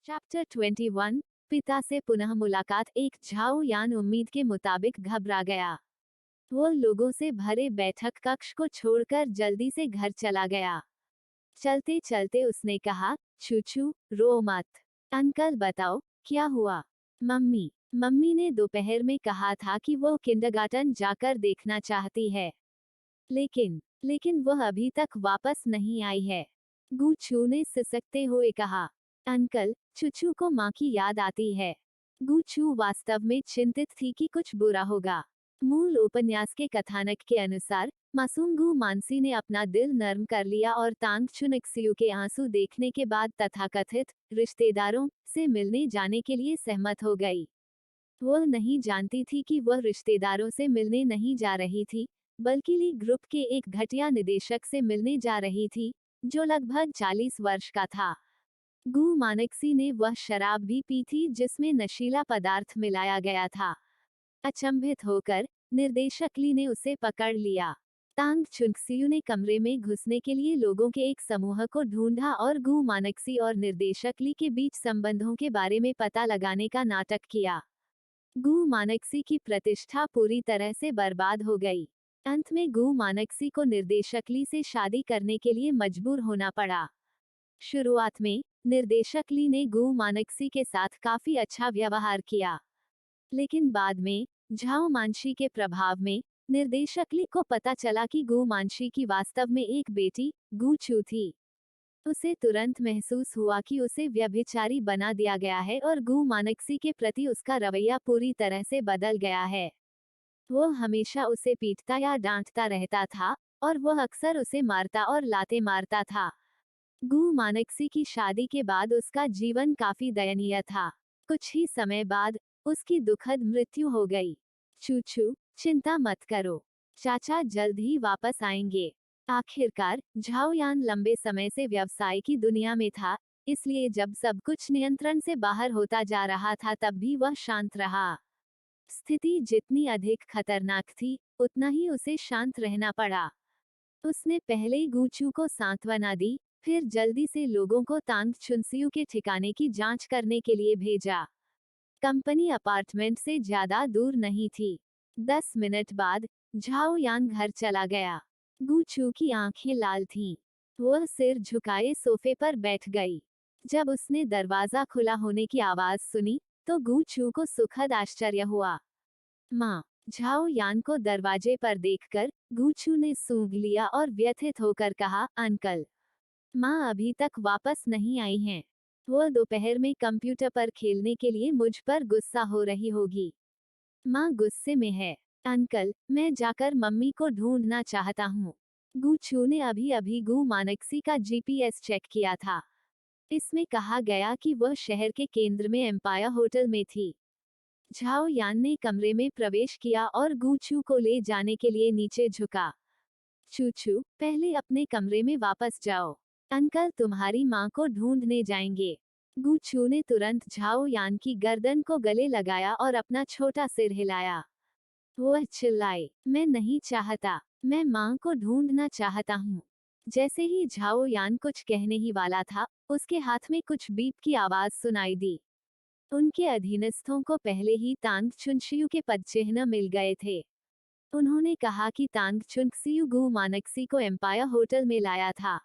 Chapter 21। पिता से पुनः मुलाकात। एक झाओ यान उम्मीद के मुताबिक घबरा गया। वो लोगों से भरे बैठक कक्ष को छोड़कर जल्दी से घर चला गया। चलते चलते उसने कहा, छूछू रो मत। अंकल बताओ क्या हुआ। मम्मी ने दोपहर में कहा था कि वो किंडरगार्टन जाकर देखना चाहती है, लेकिन वह अभी तक वापस नहीं आई है। गूछू ने सिसकते हुए कहा, अंकल, चुचू को माँ की याद आती है। गूछू वास्तव में चिंतित थी कि कुछ बुरा होगा। मूल उपन्यास के कथानक के अनुसार मासूम गु मानसी ने अपना दिल नर्म कर लिया और तांग चुनक्सियू के आंसू देखने के बाद तथाकथित रिश्तेदारों से मिलने जाने के लिए सहमत हो गई। वह नहीं जानती थी कि वह रिश्तेदारों से मिलने नहीं जा रही थी, बल्कि ली ग्रुप के एक घटिया निदेशक से मिलने जा रही थी, जो लगभग 40 वर्ष का था। गु मानक्सी ने वह शराब भी पी थी जिसमें नशीला पदार्थ मिलाया गया था। अचंभित होकर निर्देशक ली ने उसे पकड़ लिया। तांग चुनक्सियू ने कमरे में घुसने के लिए लोगों के एक समूह को ढूंढा और गु मानक्सी और निर्देशक ली के बीच संबंधों के बारे में पता लगाने का नाटक किया। गु मानक्सी की प्रतिष्ठा पूरी तरह से बर्बाद हो गई। अंत में गु मानक्सी को निर्देशक ली से शादी करने के लिए मजबूर होना पड़ा। शुरुआत में निर्देशक ली ने गु मानक्सी के साथ काफी अच्छा व्यवहार किया, लेकिन बाद में झाओ मानशी के प्रभाव में निर्देशक ली को पता चला कि गु मानशी की वास्तव में एक बेटी गु छू थी। उसे तुरंत महसूस हुआ कि उसे व्यभिचारी बना दिया गया है और गु मानक्सी के प्रति उसका रवैया पूरी तरह से बदल गया है। वो हमेशा उसे पीटता या डांटता रहता था और वह अक्सर उसे मारता और लाते मारता था। गु मानक्सी की शादी के बाद उसका जीवन काफी दयनीय था। कुछ ही समय बाद उसकी दुखद मृत्यु हो गई। चूचू, चिंता मत करो, चाचा जल्द ही वापस आएंगे। आखिरकार झाओयान लंबे समय से व्यवसाय की दुनिया में था, इसलिए जब सब कुछ नियंत्रण से बाहर होता जा रहा था तब भी वह शांत रहा। स्थिति जितनी अधिक खतरनाक थी, उतना ही उसे शांत रहना पड़ा। उसने पहले गूचू को सांत्वना दी, फिर जल्दी से लोगों को तांग चुनसियू के ठिकाने की जांच करने के लिए भेजा। कंपनी अपार्टमेंट से ज्यादा दूर नहीं थी। 10 मिनट बाद झाओ यान घर चला गया। गूचू की आंखें लाल थीं। वह सिर झुकाए सोफे पर बैठ गई। जब उसने दरवाजा खुला होने की आवाज सुनी तो गूचू को सुखद आश्चर्य हुआ। माँ। झाओ यान को दरवाजे पर देखकर गूचू ने सूंघ लिया और व्यथित होकर कहा, अंकल, माँ अभी तक वापस नहीं आई हैं। वह दोपहर में कंप्यूटर पर खेलने के लिए मुझ पर गुस्सा हो रही होगी। माँ गुस्से में है। अंकल, मैं जाकर मम्मी को ढूंढना चाहता हूँ। गूचू ने अभी अभी गु मानक्सी का जीपीएस चेक किया था। इसमें कहा गया कि वह शहर के केंद्र में एम्पायर होटल में थी। झाओ यान ने कमरे में प्रवेश किया और गूचू को ले जाने के लिए नीचे झुका। चूचू, पहले अपने कमरे में वापस जाओ। अंकल तुम्हारी माँ को ढूंढने जाएंगे। गूचू ने तुरंत झाओ यान की गर्दन को गले लगाया और अपना छोटा सिर हिलाया। वह चिल्लाई, मैं नहीं चाहता, मैं माँ को ढूंढना चाहता हूँ। जैसे ही झाओ यान कुछ कहने ही वाला था, उसके हाथ में कुछ बीप की आवाज सुनाई दी। उनके अधीनस्थों को पहले ही तांग चुनसियू के पदचिह्न मिल गए थे। उन्होंने कहा कि तांग चुनक्सियू गु मानक्सी को एम्पायर होटल में लाया था।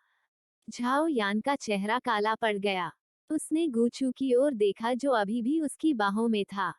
झाओ यान का चेहरा काला पड़ गया। उसने गूचू की ओर देखा जो अभी भी उसकी बाहों में था।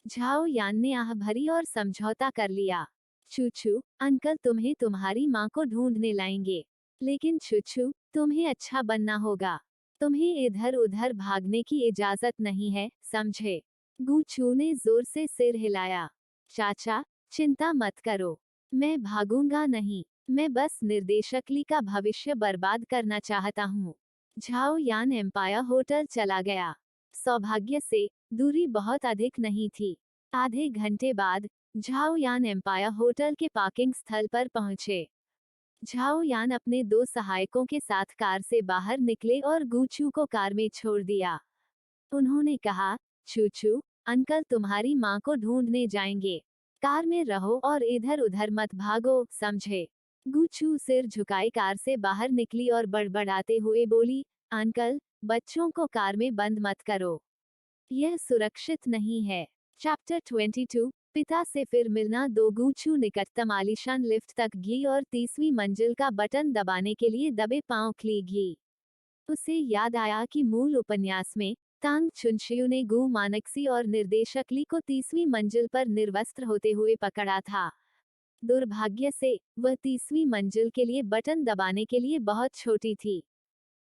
झाओ यान ने आह भरी और समझौता कर लिया। चूचू, अंकल तुम्हें तुम्हारी माँ को ढूंढने लाएंगे, लेकिन चूचू, तुम्हें अच्छा बनना होगा। तुम्हें इधर उधर भागने की इजाजत नहीं है, समझे? गूचू ने जोर से सिर हिलाया। चाचा, चिंता मत करो, मैं भागूंगा नहीं, मैं बस निर्देशक ली का भविष्य बर्बाद करना चाहता हूँ। झाओ यान एम्पायर होटल चला गया। सौभाग्य से दूरी बहुत अधिक नहीं थी। आधे घंटे बाद झाओ यान एम्पायर होटल के पार्किंग स्थल पर पहुंचे। झाओ यान अपने 2 सहायकों के साथ कार से बाहर निकले और गूचू को कार में छोड़ दिया। उन्होंने कहा, चूचू, अंकल तुम्हारी माँ को ढूंढने जाएंगे। कार में रहो और इधर उधर मत भागो, समझे? गूचू सिर झुकाए कार से बाहर निकली और बड़बड़ाते हुए बोली, अंकल, बच्चों को कार में बंद मत करो, यह सुरक्षित नहीं है। चैप्टर 22 पिता से फिर मिलना। दो गूचू निकटतम आलीशान लिफ्ट तक गई और 30वीं मंजिल का बटन दबाने के लिए दबे पांव खली गई। उसे याद आया कि मूल उपन्यास में तांग चुनशियू ने गु मानक्सी और निर्देशक ली को 30वीं मंजिल पर निर्वस्त्र होते हुए पकड़ा था। दुर्भाग्य से वह 30वीं मंजिल के लिए बटन दबाने के लिए बहुत छोटी थी।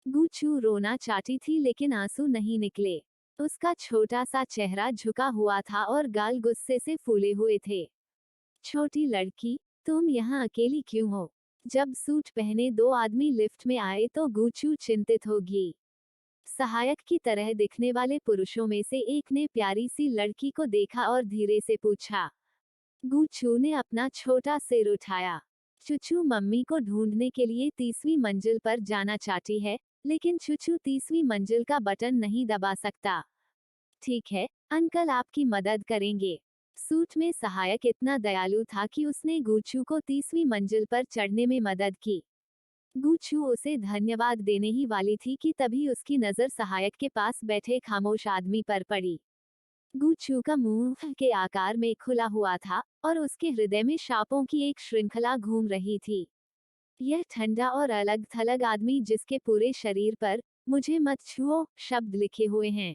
गूचू रोना चाहती थी लेकिन आंसू नहीं निकले। उसका छोटा सा चेहरा झुका हुआ था और गाल गुस्से से फूले हुए थे। छोटी लड़की, तुम यहाँ अकेली क्यों हो? जब सूट पहने दो आदमी लिफ्ट में आए तो गूचू चिंतित होगी। सहायक की तरह दिखने वाले पुरुषों में से एक ने प्यारी सी लड़की को देखा और धीरे से पूछा। गूचू ने अपना छोटा सिर उठाया। चुचू मम्मी को ढूंढने के लिए 30वीं मंजिल पर जाना चाहती है, लेकिन चुचू 30वीं मंजिल का बटन नहीं दबा सकता। ठीक है, अंकल आपकी मदद करेंगे। सूट में सहायक इतना दयालु था कि उसने गूचू को 30वीं मंजिल पर चढ़ने में मदद की। गूचू उसे धन्यवाद देने ही वाली थी कि तभी उसकी नजर सहायक के पास बैठे खामोश आदमी पर पड़ी। गूचू का मुंह के आकार में खुला हुआ था और उसके हृदय में शापों की एक श्रृंखला घूम रही थी। यह ठंडा और अलग थलग आदमी जिसके पूरे शरीर पर मुझे मत छुओ शब्द लिखे हुए हैं,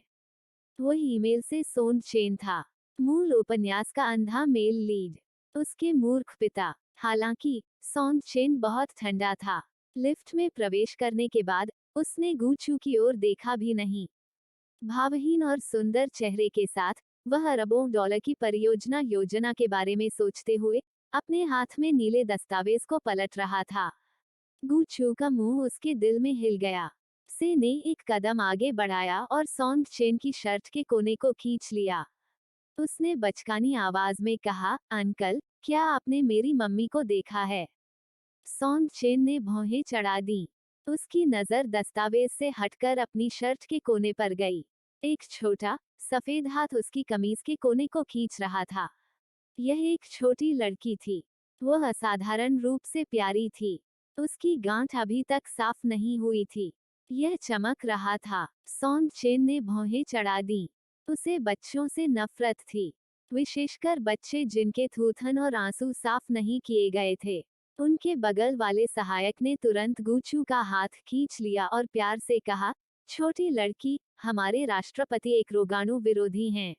वो ईमेल से सोन चेन था। मूल उपन्यास का अंधा मेल लीड, उसके मूर्ख पिता। हालांकि सोन चेन बहुत ठंडा था। लिफ्ट में प्रवेश करने के बाद उसने गूचू की ओर देखा भी नहीं। भावहीन और सुंदर चेहरे के साथ वह अरबों डॉलर की परियोजना योजना के बारे में सोचते हुए अपने हाथ में नीले दस्तावेज को पलट रहा था। गूचू का मुंह उसके दिल में हिल गया। से ने एक कदम आगे बढ़ाया और सौंग चेन की शर्ट के कोने को खींच लिया। उसने बचकानी आवाज में कहा, अंकल, क्या आपने मेरी मम्मी को देखा है? सौंग चेन ने भौहें चढ़ा दी। उसकी नजर दस्तावेज से हटकर अपनी शर्ट के कोने पर गई। एक छोटा सफेद हाथ उसकी कमीज के कोने को खींच रहा था। यह एक छोटी लड़की थी। वह असाधारण रूप से प्यारी थी। उसकी गांठ अभी तक साफ नहीं हुई थी। यह चमक रहा था। सौंग चेन ने भौहें चढ़ा दी। उसे बच्चों से नफरत थी, विशेषकर बच्चे जिनके थूथन और आंसू साफ नहीं किए गए थे। उनके बगल वाले सहायक ने तुरंत गूचू का हाथ खींच लिया और प्यार से कहा, छोटी लड़की, हमारे राष्ट्रपति एक रोगाणु विरोधी हैं।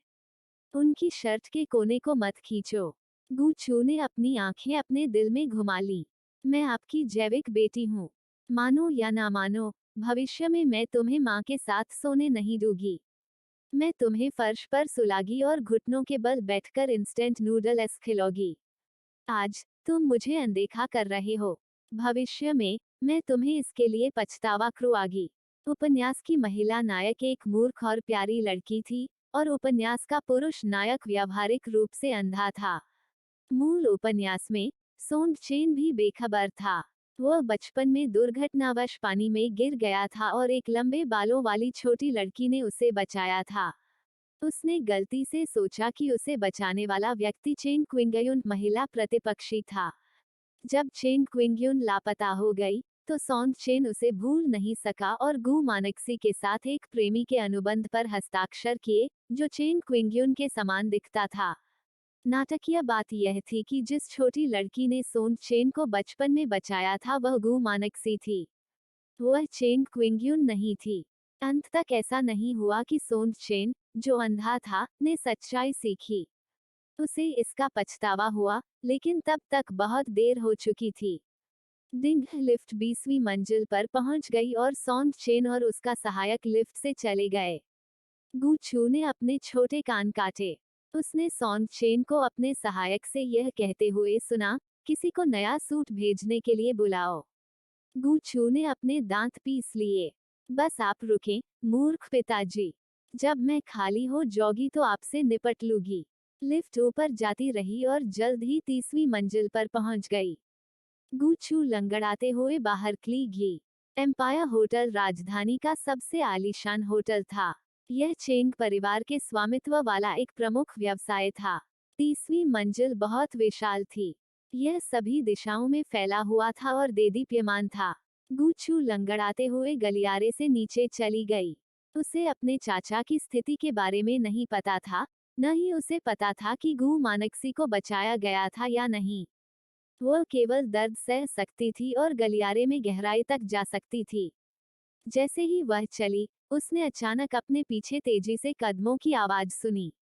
उनकी शर्ट के कोने को मत खींचो। गूचू ने अपनी आंखें अपने दिल में घुमा ली। मैं आपकी जैविक बेटी हूँ। मानो या ना मानो, भविष्य में मैं तुम्हें माँ के साथ सोने नहीं दूंगी। मैं तुम्हें फर्श पर सुलागी और घुटनों के बल बैठकर इंस्टेंट नूडल्स खिलौगी। आज तुम मुझे अनदेखा कर रहे हो। भविष्य में मैं तुम्हें इसके लिए पछतावा करवागी। उपन्यास की महिला नायक एक मूर्ख और प्यारी लड़की थी और उपन्यास का पुरुष नायक व्यावहारिक रूप से अंधा था। मूल उपन्यास में सोंग चेन भी बेखबर था। वह बचपन में दुर्घटनावश पानी में गिर गया था और एक लंबे बालों वाली छोटी लड़की ने उसे बचाया था। उसने गलती से सोचा कि उसे बचाने वाला व्यक्ति चेंग क्विंगयुन महिला प्रतिपक्षी था। जब चेंग क्विंगयुन लापता हो गई तो सोंग चेन उसे भूल नहीं सका और गु मानक्सी के साथ एक प्रेमी के अनुबंध पर हस्ताक्षर किए जो चेंग क्विंगयुन के समान दिखता था। नाटकीय बात यह थी कि जिस छोटी लड़की ने सोंग चेन को बचपन में बचाया था वह गु मानक्सी थी। वह चेंग क्विंगयुन नहीं थी। अंत तक ऐसा नहीं हुआ कि सोंग चेन, जो अंधा था, ने सच्चाई सीखी। उसे इसका पछतावा हुआ, लेकिन तब तक बहुत देर हो चुकी थी। डिंग लिफ्ट 20वीं मंजिल पर पहुंच गई और सोंग चेन और उसका सहायक लिफ्ट से चले गए। गूचू ने अपने छोटे कान काटे। उसने सोंग चेन को अपने सहायक से यह कहते हुए सुना, किसी को नया सूट भेजने के लिए बुलाओ। गूचू ने अपने दांत पीस लिए। बस आप रुकें, मूर्ख पिताजी। जब मैं खाली हो जाऊंगी तो आपसे निपट लूंगी। लिफ्ट ऊपर जाती रही और जल्द ही 30वीं मंजिल पर पहुंच गई। गूचू लंगड़ाते हुए बाहर खली गई। एम्पायर होटल राजधानी का सबसे आलीशान होटल था। यह चेंग परिवार के स्वामित्व वाला एक प्रमुख व्यवसाय था। 30वीं मंजिल बहुत विशाल थी। यह सभी दिशाओं में फैला हुआ था और देदीप्यमान था। गूचू लंगड़ाते हुए गलियारे से नीचे चली गई। उसे अपने चाचा की स्थिति के बारे में नहीं पता था, न ही उसे पता था कि गू मानक्सी को बचाया गया था या नहीं। वह केवल दर्द सह सकती थी और गलियारे में गहराई तक जा सकती थी। जैसे ही वह चली, उसने अचानक अपने पीछे तेजी से कदमों की आवाज सुनी।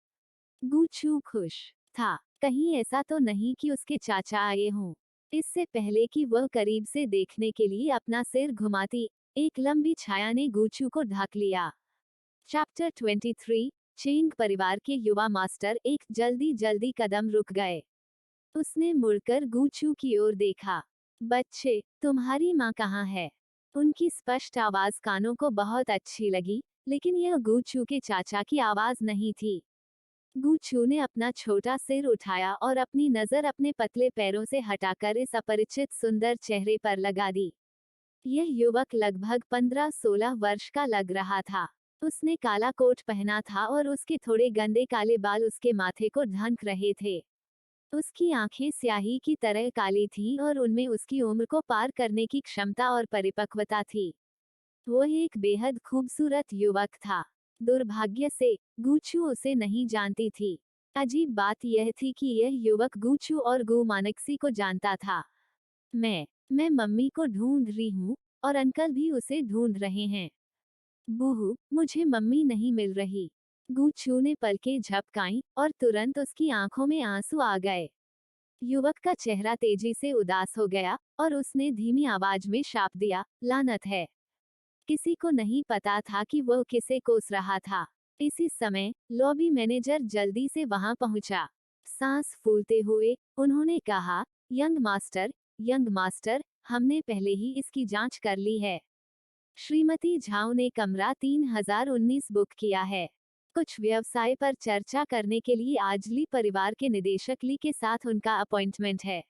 गूचू खुश था। कहीं ऐसा तो नहीं कि उसके चाचा आए हों। इससे पहले कि वह करीब से देखने के लिए अपना सिर घुमाती, एक लंबी छाया ने गूचू को ढक लिया। चैप्टर 23। चेंग परिवार के युवा मास्टर एक जल्दी जल्दी कदम रुक गए। उसने मुड़कर गूचू की ओर देखा। बच्चे, तुम्हारी माँ कहाँ है? उनकी स्पष्ट आवाज कानों को बहुत अच्छी लगी, लेकिन यह गूचू के चाचा की आवाज नहीं थी। गूचू ने अपना छोटा सिर उठाया और अपनी नजर अपने पतले पैरों से हटाकर इस अपरिचित सुंदर चेहरे पर लगा दी। यह युवक लगभग 15-16 वर्ष का लग रहा था। उसने काला कोट पहना था और उसके थोड़े गंदे काले बाल उसके माथे को ढक रहे थे। उसकी आंखें स्याही की तरह काली थीं और उनमें उसकी उम्र को पार करने की क्षमता और परिपक्वता थी। वह एक बेहद खूबसूरत युवक था। दुर्भाग्य से गूचू उसे नहीं जानती थी। अजीब बात यह थी कि यह युवक गूचू और गू मानक्सी को जानता था। मैं मम्मी को ढूंढ रही हूँ, और अंकल भी उसे ढूंढ रहे हैं। बूहू, मुझे मम्मी नहीं मिल रही। गूचू ने पलकें झपकाईं और तुरंत उसकी आंखों में आंसू आ गए। युवक का चेहरा तेजी से उदास हो गया और उसने धीमी आवाज में शाप दिया, लानत है। किसी को नहीं पता था कि वह किसे कोस रहा था। इसी समय लॉबी मैनेजर जल्दी से वहां पहुंचा। सांस फूलते हुए उन्होंने कहा, यंग मास्टर, हमने पहले ही इसकी जांच कर ली है। श्रीमती झाओ ने कमरा 3019 बुक किया है। कुछ व्यवसाय पर चर्चा करने के लिए आज ली परिवार के निदेशक ली के साथ उनका अपॉइंटमेंट है।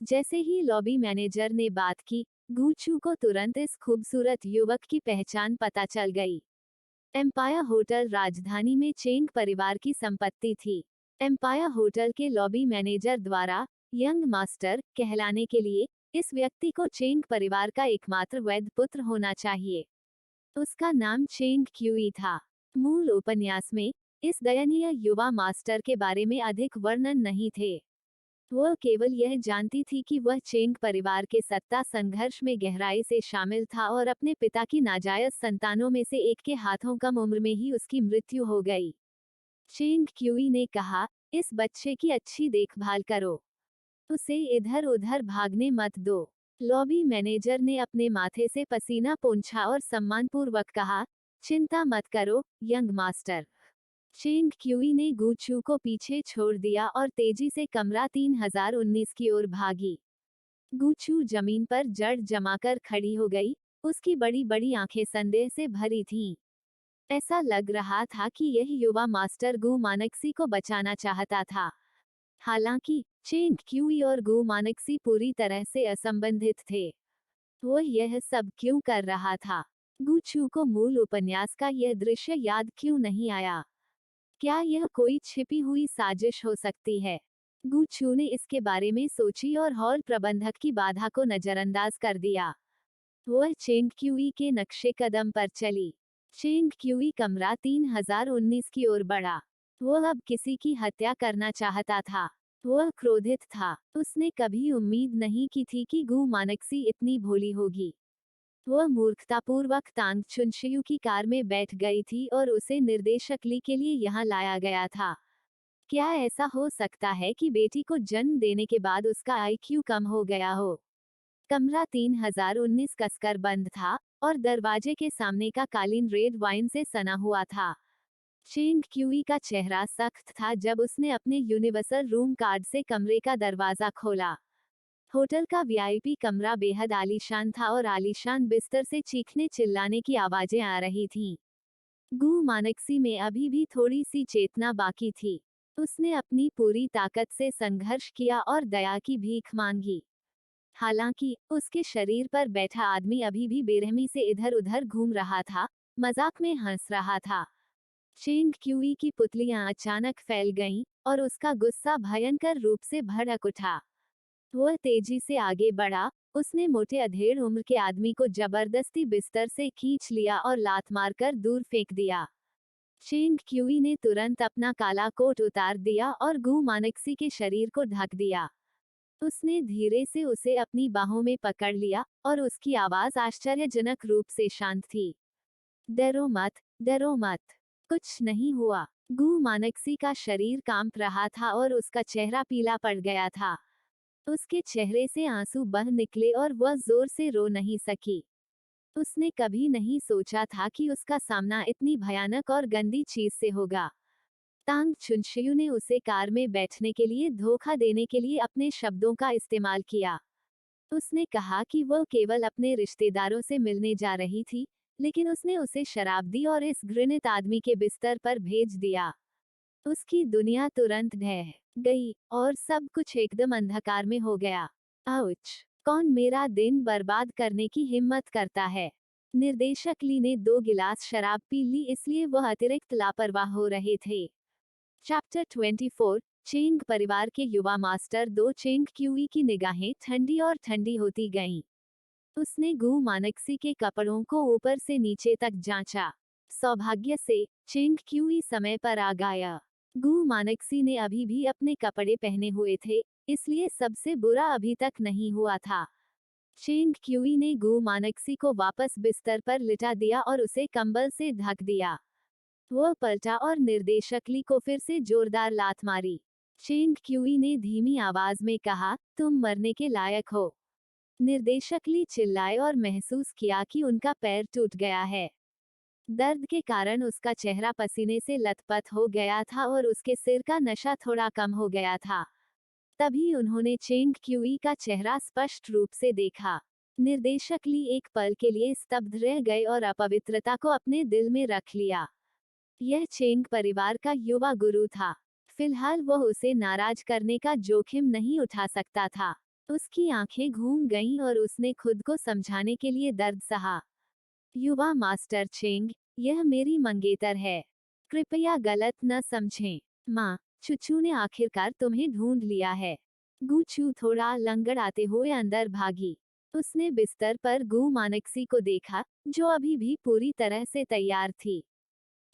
जैसे ही लॉबी मैनेजर ने बात की, गूचू को तुरंत इस खूबसूरत युवक की पहचान पता चल गई। एम्पायर होटल राजधानी में चेंग परिवार की संपत्ति थी। एम्पायर होटल के लॉबी मैनेजर द्वारा यंग मास्टर कहलाने के लिए इस व्यक्ति को चेंग परिवार का एकमात्र वैध पुत्र होना चाहिए। उसका नाम चेंग क्यूई था। मूल उपन्यास में इस दयनीय युवा मास्टर के बारे में अधिक वर्णन नहीं थे। वह केवल यह जानती थी कि वह चेंग परिवार के सत्ता संघर्ष में गहराई से शामिल था और अपने पिता की नाजायज संतानों में से एक के हाथों कम उम्र में ही उसकी मृत्यु हो गई। चेंग क्यूई ने कहा, इस बच्चे की अच्छी देखभाल करो। उसे इधर उधर भागने मत दो। लॉबी मैनेजर ने अपने माथे से पसीना पोंछा और सम्मानपूर्वक कहा, चिंता मत करो, यंग मास्टर। चेंग क्यूई ने गूचू को पीछे छोड़ दिया और तेजी से कमरा 3019 की ओर भागी। गूचू जमीन पर जड़ जमाकर खड़ी हो गई। उसकी बड़ी बड़ी आंखें संदेह से भरी थीं। ऐसा लग रहा था कि यह युवा मास्टर गू मानक्सी को बचाना चाहता था। हालांकि चेंग क्यूई और गू मानक्सी पूरी तरह से असंबंधित थे। वह यह सब क्यों कर रहा था? गूचू को मूल उपन्यास का यह दृश्य याद क्यों नहीं आया? क्या यह कोई छिपी हुई साजिश हो सकती है? गूचू ने इसके बारे में सोची और हॉल प्रबंधक की बाधा को नजरअंदाज कर दिया। वह चेंग क्यूई के नक्शे कदम पर चली। चेंग क्यूई कमरा 3019 की ओर बढ़ा। वह अब किसी की हत्या करना चाहता था। वह क्रोधित था। उसने कभी उम्मीद नहीं की थी कि गू मानक्सी इतनी भोली होगी। वह मूर्खतापूर्वक तांग चुनशियू की कार में बैठ गई थी और उसे निर्देशक ली के लिए यहाँ लाया गया था। क्या ऐसा हो सकता है कि बेटी को जन्म देने के बाद उसका आईक्यू कम हो गया हो? कमरा 3019 कसकर बंद था और दरवाजे के सामने का कालीन रेड वाइन से सना हुआ था। चेंग क्यूई का चेहरा सख्त था जब उसने अपने यूनिवर्सल रूम कार्ड से कमरे का दरवाजा खोला। होटल का वीआईपी कमरा बेहद आलीशान था और आलीशान बिस्तर से चीखने चिल्लाने की आवाजें आ रही थीं। गू मानक्सी में अभी भी थोड़ी सी चेतना बाकी थी। उसने अपनी पूरी ताकत से संघर्ष किया और दया की भीख मांगी। हालांकि उसके शरीर पर बैठा आदमी अभी भी बेरहमी से इधर उधर घूम रहा था, मजाक में हंस रहा था। चेंग क्यूई की पुतलियां अचानक फैल गईं और उसका गुस्सा भयंकर रूप से भड़क उठा। वह तेजी से आगे बढ़ा उसने मोटे अधेड़ उम्र के आदमी को जबरदस्ती बिस्तर से खींच लिया और लात मारकर दूर फेंक दिया। चेंग क्यूई ने तुरंत अपना काला कोट उतार दिया और गु मानक्सी के शरीर को ढक दिया। उसने धीरे से उसे अपनी बाहों में पकड़ लिया और उसकी आवाज आश्चर्यजनक रूप से शांत थी। डरो मत, डरो मत। कुछ नहीं हुआ। गु मानक्सी का शरीर कांप रहा था और उसका चेहरा पीला पड़ गया था। उसके चेहरे से आंसू बह निकले और वह जोर से रो नहीं सकी। उसने कभी नहीं सोचा था कि उसका सामना इतनी भयानक और गंदी चीज से होगा। तांग चुनशियू ने उसे कार में बैठने के लिए धोखा देने के लिए अपने शब्दों का इस्तेमाल किया। उसने कहा कि वह केवल अपने रिश्तेदारों से मिलने जा रही थी, लेकिन उसने उसे शराब दी और इस घृणित आदमी के बिस्तर पर भेज दिया। उसकी दुनिया तुरंत ढह गई और सब कुछ एकदम अंधकार में हो गया। आउच! कौन मेरा दिन बर्बाद करने की हिम्मत करता है? निर्देशक ली ने 2 गिलास शराब पी ली, इसलिए वह अतिरिक्त लापरवाह हो रहे थे। चैप्टर 24 चेंग परिवार के युवा मास्टर 2 चेंग क्यूई की निगाहें ठंडी और ठंडी होती गईं। उसने गु मानक्सी के कपड़ों को ऊपर से नीचे तक जांचा। सौभाग्य से चेंग क्यूई समय पर आ गया। गु मानक्सी ने अभी भी अपने कपड़े पहने हुए थे, इसलिए सबसे बुरा अभी तक नहीं हुआ था। चेंग क्यूई ने गु मानक्सी को वापस बिस्तर पर लिटा दिया और उसे कंबल से ढक दिया। वह पलटा और निर्देशक ली को फिर से जोरदार लात मारी। चेंग क्यूई ने धीमी आवाज में कहा, तुम मरने के लायक हो। निर्देशक ली चिल्लाए और महसूस किया कि उनका पैर टूट गया है। दर्द के कारण उसका चेहरा पसीने से लथपथ हो गया था और उसके सिर का नशा थोड़ा कम हो गया था। तभी उन्होंने चेंग क्यूई का चेहरा स्पष्ट रूप से देखा। निर्देशक ली एक पल के लिए स्तब्ध रह गए और अपवित्रता को अपने दिल में रख लिया। यह चेंग परिवार का युवा गुरु था। फिलहाल वह उसे नाराज करने का जोखिम नहीं उठा सकता था। उसकी आंखें घूम गईं और उसने खुद को समझाने के लिए दर्द सहा। युवा मास्टर चेंग, यह मेरी मंगेतर है। कृपया गलत न समझें। माँ, चुचू ने आखिरकार तुम्हें ढूंढ लिया है। गुचू थोड़ा लंगड़ाते हुए अंदर भागी। उसने बिस्तर पर गु मानक्सी को देखा, जो अभी भी पूरी तरह से तैयार थी।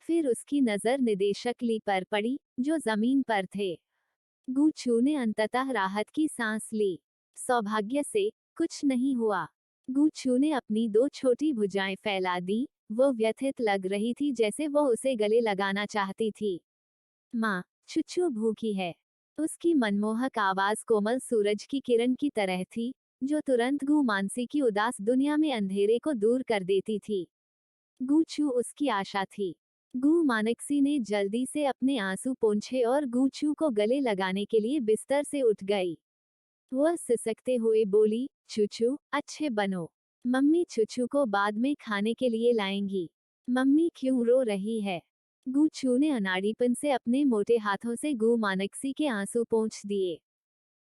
फिर उसकी नजर निदेशक ली पर पड़ी, जो जमीन पर थे। गुचू ने अंततः राहत की सांस ली। सौभाग्य से कुछ नहीं हुआ। गुचू ने अपनी 2 छोटी भुजाएं फैला दी। वो व्यथित लग रही थी, जैसे वो उसे गले लगाना चाहती थी। माँ, चुचू भूखी है। उसकी मनमोहक आवाज कोमल सूरज की किरण की तरह थी, जो तुरंत गु मानसी की उदास दुनिया में अंधेरे को दूर कर देती थी। गुचू उसकी आशा थी। गु मानक्सी ने जल्दी से अपने आंसू पोंछे और गुचू को गले लगाने के लिए बिस्तर से उठ गई। वह सिसकते हुए बोली, चुचू, अच्छे बनो। मम्मी चुचू को बाद में खाने के लिए लाएंगी। मम्मी क्यों रो रही है? गुचू ने अनाड़ीपन से अपने मोटे हाथों से गु मानक्सी के आंसू पोंछ दिए।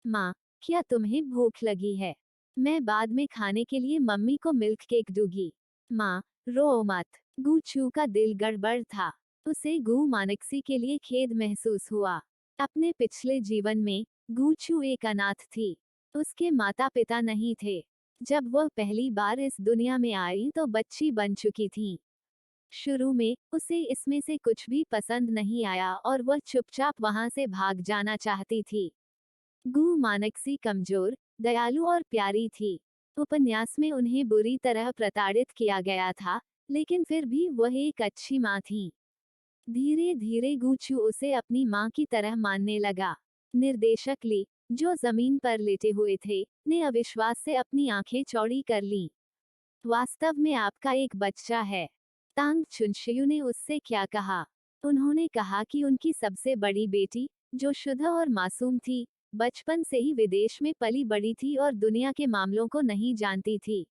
माँ, क्या तुम्हें भूख लगी है? मैं बाद में खाने के लिए मम्मी को मिल्क केक दूंगी। माँ, रो मत। गुचू का दिल गड़बड़ था। उसे गु मानक्सी के लिए खेद महसूस हुआ। अपने पिछले जीवन में गुचू एक अनाथ थी। उसके माता पिता नहीं थे। जब वह पहली बार इस दुनिया में आई तो बच्ची बन चुकी थी। शुरू में उसे इसमें से कुछ भी पसंद नहीं आया और वह चुपचाप वहां से भाग जाना चाहती थी। गु मानक्सी कमजोर, दयालु और प्यारी थी। उपन्यास में उन्हें बुरी तरह प्रताड़ित किया गया था, लेकिन फिर भी वह एक अच्छी माँ थी। धीरे धीरे गुचू उसे अपनी माँ की तरह मानने लगा। निर्देशक ली, जो जमीन पर लेटे हुए थे, ने अविश्वास से अपनी आंखें चौड़ी कर लीं। वास्तव में आपका एक बच्चा है। तांग चुनशियू ने उससे क्या कहा? उन्होंने कहा कि उनकी सबसे बड़ी बेटी, जो शुद्ध और मासूम थी, बचपन से ही विदेश में पली बड़ी थी और दुनिया के मामलों को नहीं जानती थी।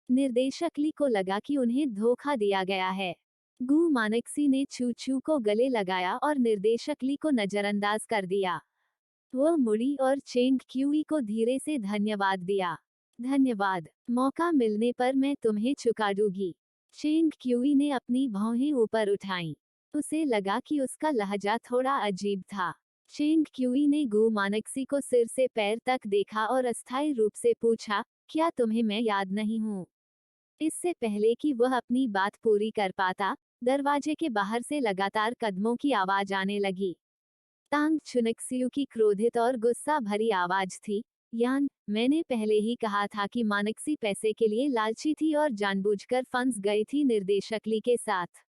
निर्देशक ली को लगा कि उन्हें धोखा दिया गया है। गु मानक्सी ने चूचू को गले लगाया और निर्देशक ली को नजरअंदाज कर दिया। वह मुड़ी और चेंग क्यूई को धीरे से धन्यवाद दिया। धन्यवाद। मौका मिलने पर मैं तुम्हें चुका दूंगी। चेंग क्यूई ने अपनी भौहें ऊपर उठाईं। उसे लगा कि उसका लहजा थोड़ा अजीब था। चेंग क्यूई ने गु मानक्सी को सिर से पैर तक देखा और अस्थायी रूप से पूछा, क्या तुम्हें मैं याद नहीं हूँ? इससे पहले कि वह अपनी बात पूरी कर पाता, दरवाजे के बाहर से लगातार कदमों की आवाज आने लगी। तांग चुनक्सियू की क्रोधित और गुस्सा भरी आवाज थी, यान, मैंने पहले ही कहा था कि मानक्सी पैसे के लिए लालची थी और जानबूझकर फंस गई थी निर्देशक ली के साथ।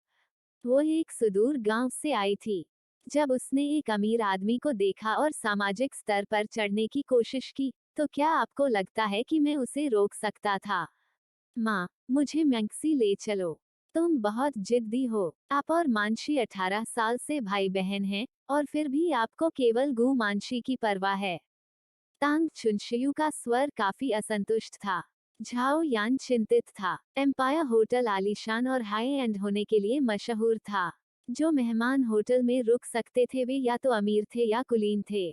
वो एक सुदूर गांव से आई थी। जब उसने एक अमीर आदमी को देखा और सामाजिक स्तर पर चढ़ने की कोशिश की, तो क्या आपको लगता है कि मैं उसे रोक सकता था? माँ, मुझे मैक्सी ले चलो। तुम बहुत जिद्दी हो। आप और मानशी 18 साल से भाई बहन हैं, और फिर भी आपको केवल गु मानशी की परवाह है। तांग चुनशियू का स्वर काफी असंतुष्ट था। झाओ यान चिंतित था। एम्पायर होटल आलीशान और हाई एंड होने के लिए मशहूर था। जो मेहमान होटल में रुक सकते थे वे या तो अमीर थे या कुलीन थे।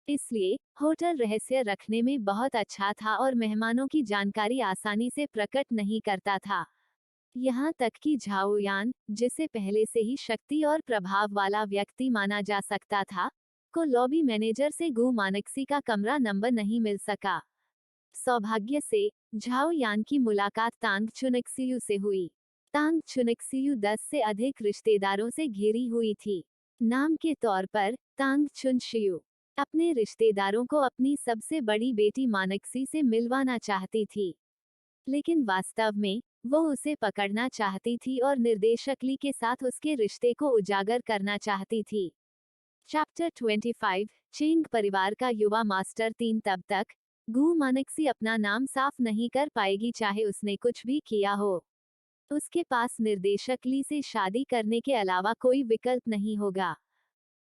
इसलिए होटल रहस्य रखने में बहुत अच्छा था और मेहमानों की जानकारी आसानी से प्रकट नहीं करता था। यहाँ तक कि झाओयान, जिसे पहले से ही शक्ति और प्रभाव वाला व्यक्ति माना जा सकता था, को लॉबी मैनेजर से गु मानक्सी का कमरा नंबर नहीं मिल सका। सौभाग्य से झाओयान की मुलाकात तांग चुनक्सियू से हुई। तांग चुनक्सियू 10 से अधिक रिश्तेदारों से घिरी हुई थी। नाम के तौर पर तांग चुनशियू अपने रिश्तेदारों को अपनी सबसे बड़ी बेटी मानक्सी से मिलवाना चाहती थी, लेकिन वास्तव में वो उसे पकड़ना चाहती थी और निर्देशक ली के साथ उसके रिश्ते को उजागर करना चाहती थी। चैप्टर 25, चेंग परिवार का युवा मास्टर 3। तब तक गु मानक्सी अपना नाम साफ नहीं कर पाएगी चाहे उसने कुछ भी किया हो। उसके पास निर्देशक ली से शादी करने के अलावा कोई विकल्प नहीं होगा।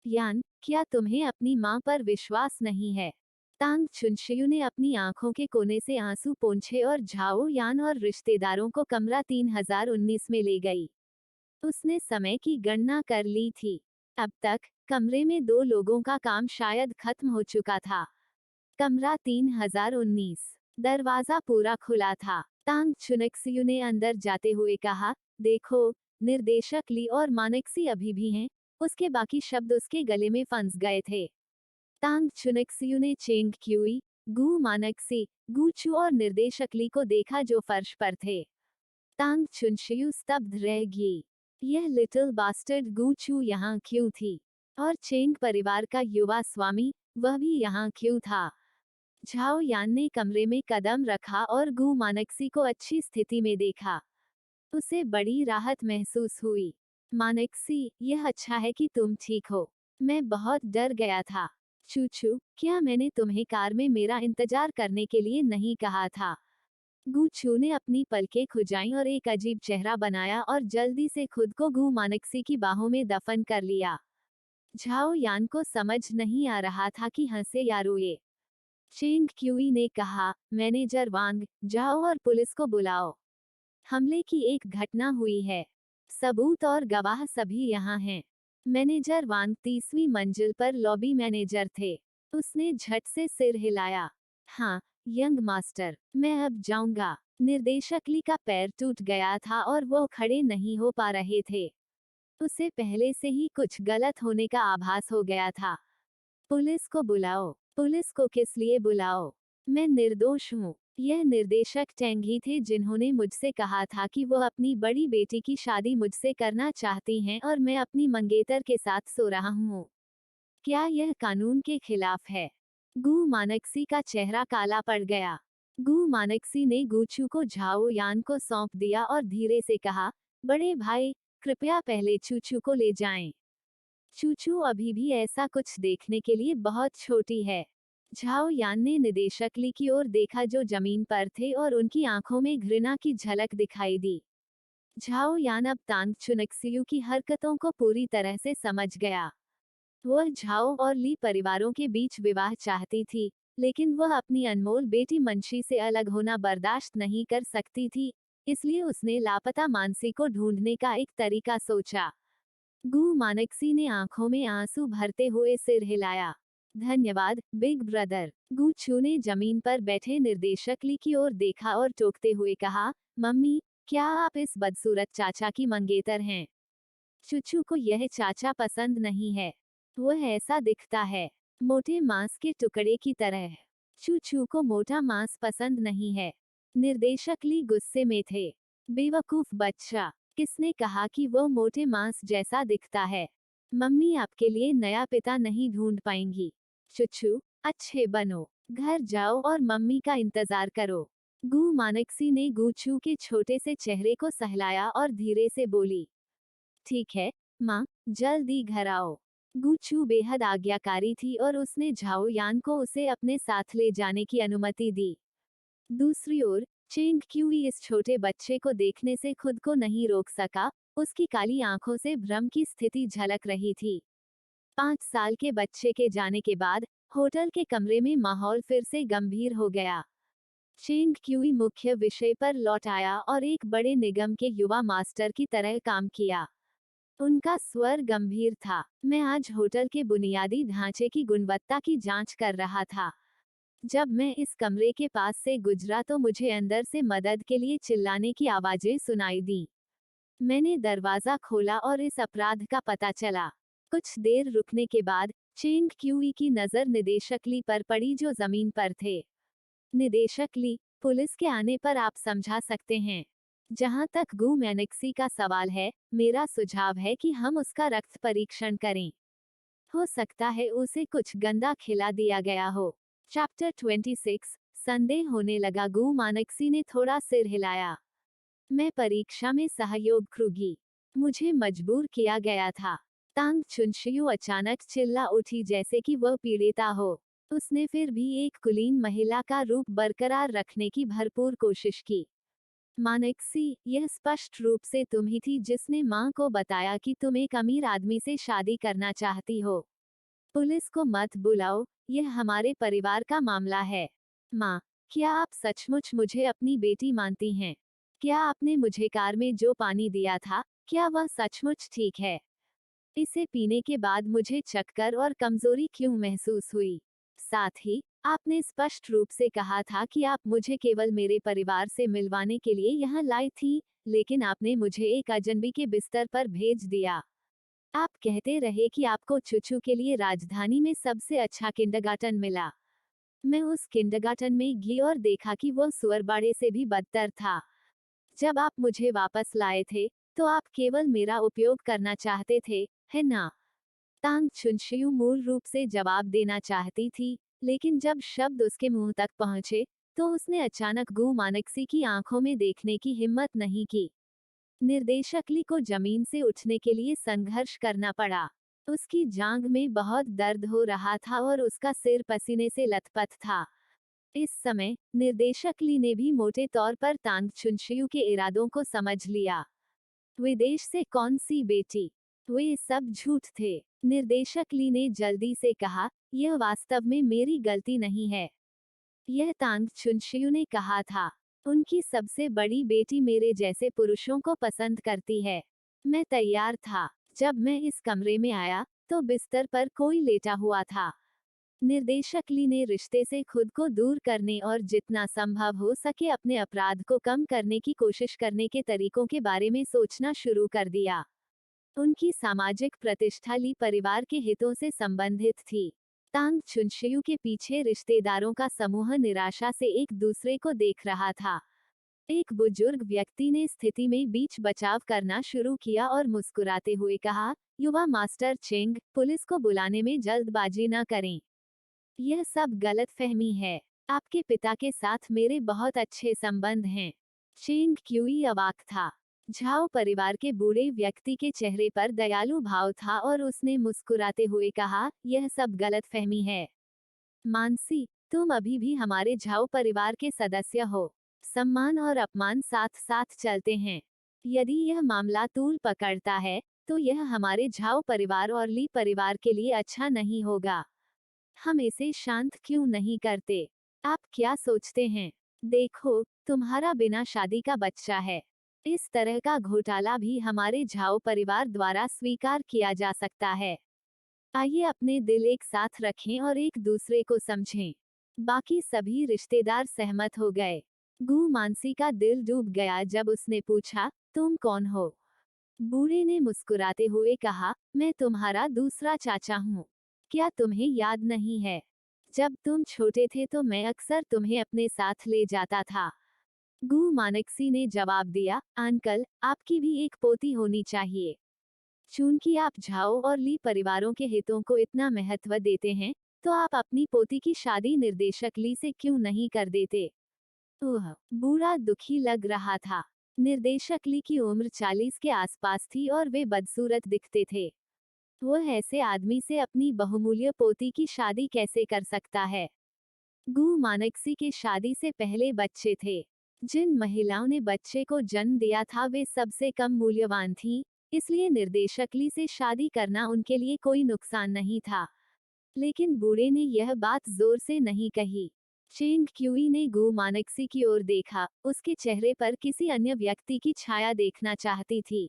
यान, क्या तुम्हें अपनी माँ पर विश्वास नहीं है? तांग चुनशियू ने अपनी आंखों के कोने से आंसू पोंछे और झाओ यान और रिश्तेदारों को कमरा 3019 में ले गई। उसने समय की गणना कर ली थी। अब तक कमरे में 2 लोगों का काम शायद खत्म हो चुका था। कमरा 3019। दरवाजा पूरा खुला था। तांग चुनक्सियू ने अंदर जाते हुए कहा, देखो, निर्देशक ली और मानक्सी अभी भी हैं। उसके बाकी शब्द उसके गले में फंस गए थे। तांग चुनक्सियू ने चेंग क्यूई, गु मानक्सी, गुचू और निर्देशक ली को देखा जो फर्श पर थे। तांग चुनशियू स्तब्ध रह गई। यह लिटिल बास्टर्ड गुचू यहाँ क्यों थी? और चेंग परिवार का युवा स्वामी, वह भी यहाँ क्यों था? झाओ यान ने कमरे में कदम रखा और गु मानक्सी को अच्छी स्थिति में देखा। उसे बड़ी राहत महसूस हुई। मानक्सी, यह अच्छा है कि तुम ठीक हो। मैं बहुत डर गया था। चूचू, क्या मैंने तुम्हें कार में मेरा इंतजार करने के लिए नहीं कहा था? गुचू ने अपनी पलकें खुजाईं और एक अजीब चेहरा बनाया और जल्दी से खुद को गु मानक्सी की बाहों में दफन कर लिया। झाओ यान को समझ नहीं आ रहा था कि हंसे या रोए। चेंग क्यूई ने कहा, मैनेजर वांग, जाओ और पुलिस को बुलाओ। हमले की एक घटना हुई है। सबूत और गवाह सभी यहाँ हैं। मैनेजर वांग 30वीं मंजिल पर लॉबी मैनेजर थे। उसने झट से सिर हिलाया। हाँ, यंग मास्टर, मैं अब जाऊंगा। निर्देशक ली का पैर टूट गया था और वो खड़े नहीं हो पा रहे थे। उसे पहले से ही कुछ गलत होने का आभास हो गया था। पुलिस को बुलाओ। पुलिस को किस लिए बुलाओ? मैं निर्दोष हूँ। यह निर्देशक टेंग ही थे जिन्होंने मुझसे कहा था कि वो अपनी बड़ी बेटी की शादी मुझसे करना चाहती हैं और मैं अपनी मंगेतर के साथ सो रहा हूँ। क्या यह कानून के खिलाफ है? गु मानक्सी का चेहरा काला पड़ गया। गु मानक्सी ने गुचू को झाओ यान को सौंप दिया और धीरे से कहा, बड़े भाई, कृपया पहले चूचू को ले जाएं। चूचू अभी भी ऐसा कुछ देखने के लिए बहुत छोटी है। झाओ यान ने निदेशक ली की ओर देखा जो जमीन पर थे और उनकी आंखों में घृणा की झलक दिखाई दी। झाओ यान अब तांग चुनक्सियू की हरकतों को पूरी तरह से समझ गया। वह झाओ और ली परिवारों के बीच विवाह चाहती थी, लेकिन वह अपनी अनमोल बेटी मंशी से अलग होना बर्दाश्त नहीं कर सकती थी, इसलिए उसने लापता मानसी को ढूंढने का एक तरीका सोचा। गु मानक्सी ने आंखों में आंसू भरते हुए सिर हिलाया। धन्यवाद, बिग ब्रदर। गुचू ने जमीन पर बैठे निर्देशक ली की ओर देखा और टोकते हुए कहा, मम्मी, क्या आप इस बदसूरत चाचा की मंगेतर हैं? चूचू को यह चाचा पसंद नहीं है। वह ऐसा दिखता है, मोटे मांस के टुकड़े की तरह। चूचू को मोटा मांस पसंद नहीं है। निर्देशक ली गुस्से में थे। बेवकूफ बच्चा, किसने कहा कि वो मोटे मांस जैसा दिखता है? मम्मी आपके लिए नया पिता नहीं ढूंढ पाएंगी। चुचू, अच्छे बनो, घर जाओ और मम्मी का इंतजार करो। गू मानक्सी ने गूचू के छोटे से चेहरे को सहलाया और धीरे से बोली, ठीक है माँ, जल्दी घर आओ। गूचू बेहद आज्ञाकारी थी और उसने झाओ यान को उसे अपने साथ ले जाने की अनुमति दी। दूसरी ओर चेंग क्यूई इस छोटे बच्चे को देखने से खुद को नहीं रोक सका। उसकी काली आंखों से भ्रम की स्थिति झलक रही थी। 5 साल के बच्चे के जाने के बाद होटल के कमरे में माहौल फिर से गंभीर हो गया। चेंग क्यूई मुख्य विषय पर लौट आया और एक बड़े निगम के युवा मास्टर की तरह काम किया। उनका स्वर गंभीर था। मैं आज होटल के बुनियादी ढांचे की गुणवत्ता की जांच कर रहा था। जब मैं इस कमरे के पास से गुजरा तो मुझे अंदर से मदद के लिए चिल्लाने की आवाजें सुनाई दी। मैंने दरवाजा खोला और इस अपराध का पता चला। कुछ देर रुकने के बाद चेंग क्यूई की नजर निदेशक ली पर पड़ी जो जमीन पर थे। निदेशक ली, पुलिस के आने पर आप समझा सकते हैं। जहां तक गू मैनेक्सी का सवाल है, मेरा सुझाव है कि हम उसका रक्त परीक्षण करें। हो सकता है उसे कुछ गंदा खिला दिया गया हो। चैप्टर 26, संदेह होने लगा। गू मानक्सी ने थोड़ा सिर हिलाया। मैं परीक्षा में सहयोग करूंगी। मुझे मजबूर किया गया था। तांग चुनशियू अचानक चिल्ला उठी जैसे कि वह पीड़िता हो। उसने फिर भी एक कुलीन महिला का रूप बरकरार रखने की भरपूर कोशिश की। मानेक्सी, यह स्पष्ट रूप से तुम ही थी जिसने माँ को बताया कि तुम एक अमीर आदमी से शादी करना चाहती हो। पुलिस को मत बुलाओ, यह हमारे परिवार का मामला है। माँ, क्या आप सचमुच मुझे अपनी बेटी मानती हैं? क्या आपने मुझे कार में जो पानी दिया था, क्या वह सचमुच ठीक है? इसे पीने के बाद मुझे चक्कर और कमजोरी क्यों महसूस हुई? साथ ही आपने स्पष्ट रूप से कहा था कि आप मुझे केवल मेरे परिवार से मिलवाने के लिए यहाँ लाई थी, लेकिन आपने मुझे एक अजनबी के बिस्तर पर भेज दिया। आप कहते रहे कि आपको चुचू के लिए राजधानी में सबसे अच्छा किंडरगार्टन मिला। मैं उस किंडरगार्टन में गई और देखा कि वह सुअरबाड़े से भी बदतर था। जब आप मुझे वापस लाए थे, तो आप केवल मेरा उपयोग करना चाहते थे, है ना? तांग चुनशियू मूल रूप से जवाब देना चाहती थी, लेकिन जब शब्द उसके मुंह तक पहुंचे, तो उसने अचानक गू मानक्सी की आंखों में देखने की हिम्मत नहीं की। निर्देशक ली को जमीन से उठने के लिए संघर्ष करना पड़ा। उसकी जांघ में बहुत दर्द हो रहा था और उसका सिर पसीने से लथपथ था। इस समय निर्देशक ली ने भी मोटे तौर पर तांग चुनशियू के इरादों को समझ लिया। विदेश से कौन सी बेटी? वे सब झूठ थे। निर्देशक ली ने जल्दी से कहा, यह वास्तव में मेरी गलती नहीं है। यह तांग चुनशियू ने कहा था। उनकी सबसे बड़ी बेटी मेरे जैसे पुरुषों को पसंद करती है। मैं तैयार था। जब मैं इस कमरे में आया, तो बिस्तर पर कोई लेटा हुआ था। निर्देशक ली ने रिश्ते से खुद को दूर करने और जितना संभव हो सके अपने अपराध को कम करने की कोशिश करने के तरीकों के बारे में सोचना शुरू कर दिया। उनकी सामाजिक प्रतिष्ठा ली परिवार के हितों से संबंधित थी। तांग चुनशियू के पीछे रिश्तेदारों का समूह निराशा से एक दूसरे को देख रहा था। एक बुजुर्ग व्यक्ति ने स्थिति में बीच बचाव करना शुरू किया और मुस्कुराते हुए कहा, युवा मास्टर चेंग, पुलिस को बुलाने में जल्दबाजी न करें। यह सब गलतफहमी है। आपके पिता के साथ मेरे बहुत अच्छे संबंध हैं। चेंग क्यूई अवाक था। झाओ परिवार के बूढ़े व्यक्ति के चेहरे पर दयालु भाव था और उसने मुस्कुराते हुए कहा, यह सब गलतफहमी है। मानसी, तुम अभी भी हमारे झाओ परिवार के सदस्य हो। सम्मान और अपमान साथ साथ चलते हैं। यदि यह मामला तूल पकड़ता है, तो यह हमारे झाओ परिवार और ली परिवार के लिए अच्छा नहीं होगा। हम इसे शांत क्यों नहीं करते? आप क्या सोचते हैं? देखो, तुम्हारा बिना शादी का बच्चा है। इस तरह का घोटाला भी हमारे झाओ परिवार द्वारा स्वीकार किया जा सकता है। आइए अपने दिल एक साथ रखें और एक दूसरे को समझें। बाकी सभी रिश्तेदार सहमत हो गए। गू मानसी का दिल डूब गया जब उसने पूछा, तुम कौन हो? बूढ़े ने मुस्कुराते हुए कहा, मैं तुम्हारा दूसरा चाचा हूँ। क्या तुम्हें याद नहीं है? जब तुम छोटे थे तो मैं अक्सर तुम्हें अपने साथ ले जाता था। गु मानक्सी ने जवाब दिया, अंकल, आपकी भी एक पोती होनी चाहिए। चूंकि आप झाओ और ली परिवारों के हितों को इतना महत्व देते हैं, तो आप अपनी पोती की शादी निर्देशक ली से क्यों नहीं कर देते? ओह, बूढ़ा दुखी लग रहा था। निर्देशक ली की उम्र 40 के आसपास थी और वे बदसूरत दिखते थे। वह ऐसे आदमी से अपनी बहुमूल्य पोती की शादी कैसे कर सकता है? गु मानक्सी के शादी से पहले बच्चे थे। जिन महिलाओं ने बच्चे को जन्म दिया था वे सबसे कम मूल्यवान थीं, इसलिए निर्देशक ली से शादी करना उनके लिए कोई नुकसान नहीं था। लेकिन बूढ़े ने यह बात जोर से नहीं कही। चेंग क्यूई ने गु मानक्सी की ओर देखा, उसके चेहरे पर किसी अन्य व्यक्ति की छाया देखना चाहती थी।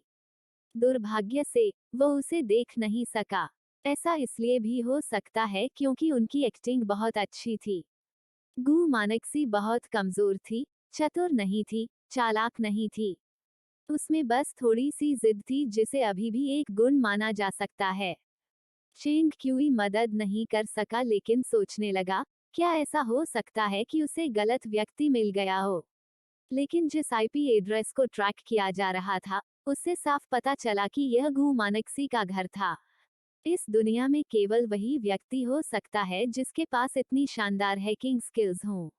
दुर्भाग्य से वो उसे देख नहीं सका। ऐसा इसलिए भी हो सकता है क्योंकि उनकी एक्टिंग बहुत अच्छी थी। गु मानक्सी बहुत कमजोर थी, चतुर नहीं थी, चालाक नहीं थी। उसमें बस थोड़ी सी जिद थी जिसे अभी भी एक गुण माना जा सकता है। चेंग क्यूई मदद नहीं कर सका लेकिन सोचने लगा, क्या ऐसा हो सकता है कि उसे गलत व्यक्ति मिल गया हो? लेकिन जिस आईपी एड्रेस को ट्रैक किया जा रहा था, उससे साफ पता चला कि यह गु मानक्सी का घर था। इस दुनिया में केवल वही व्यक्ति हो सकता है जिसके पास इतनी शानदार हैकिंग स्किल्स हों।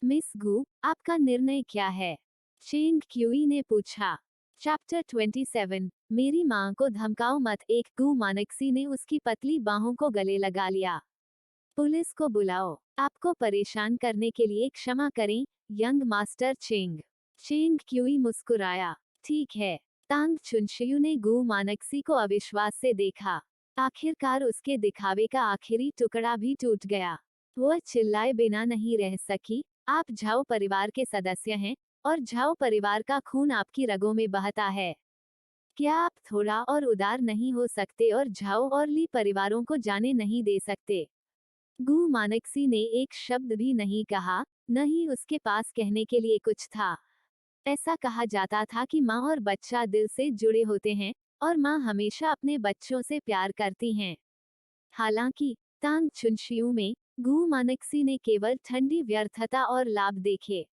मिस गु, आपका निर्णय क्या है? चेंग क्यूई ने पूछा। चैप्टर 27, मेरी मां को धमकाओ मत। एक गु मानक्सी ने उसकी पतली बाहों को गले लगा लिया। पुलिस को बुलाओ। आपको परेशान करने के लिए क्षमा करें, young master Cheng. Cheng Qi मुस्कुराया। ठीक है। तांग चुनशियू ने गु मानक्सी को अविश्वास से देखा। आखिरकार उसके दिखावे का आखिरी टुकड़ा भी टूट गया। वह चिल्लाए बिना नहीं रह सकी, आप झाओ परिवार के सदस्य हैं, और झाओ परिवार का खून आपकी रगों में बहता है। क्या आप थोड़ा और उदार नहीं हो सकते और झाओ और ली परिवारों को जाने नहीं दे सकते? गु मानक्सी ने एक शब्द भी नहीं कहा, न ही उसके पास कहने के लिए कुछ था। ऐसा कहा जाता था कि माँ और बच्चा दिल से जुड़े होते हैं, और माँ हमेशा अपने बच्चों से प्यार करती हैं। हालांकि तांग चुनशियू में गु मानक्सी ने केवल ठंडी व्यर्थता और लाभ देखे।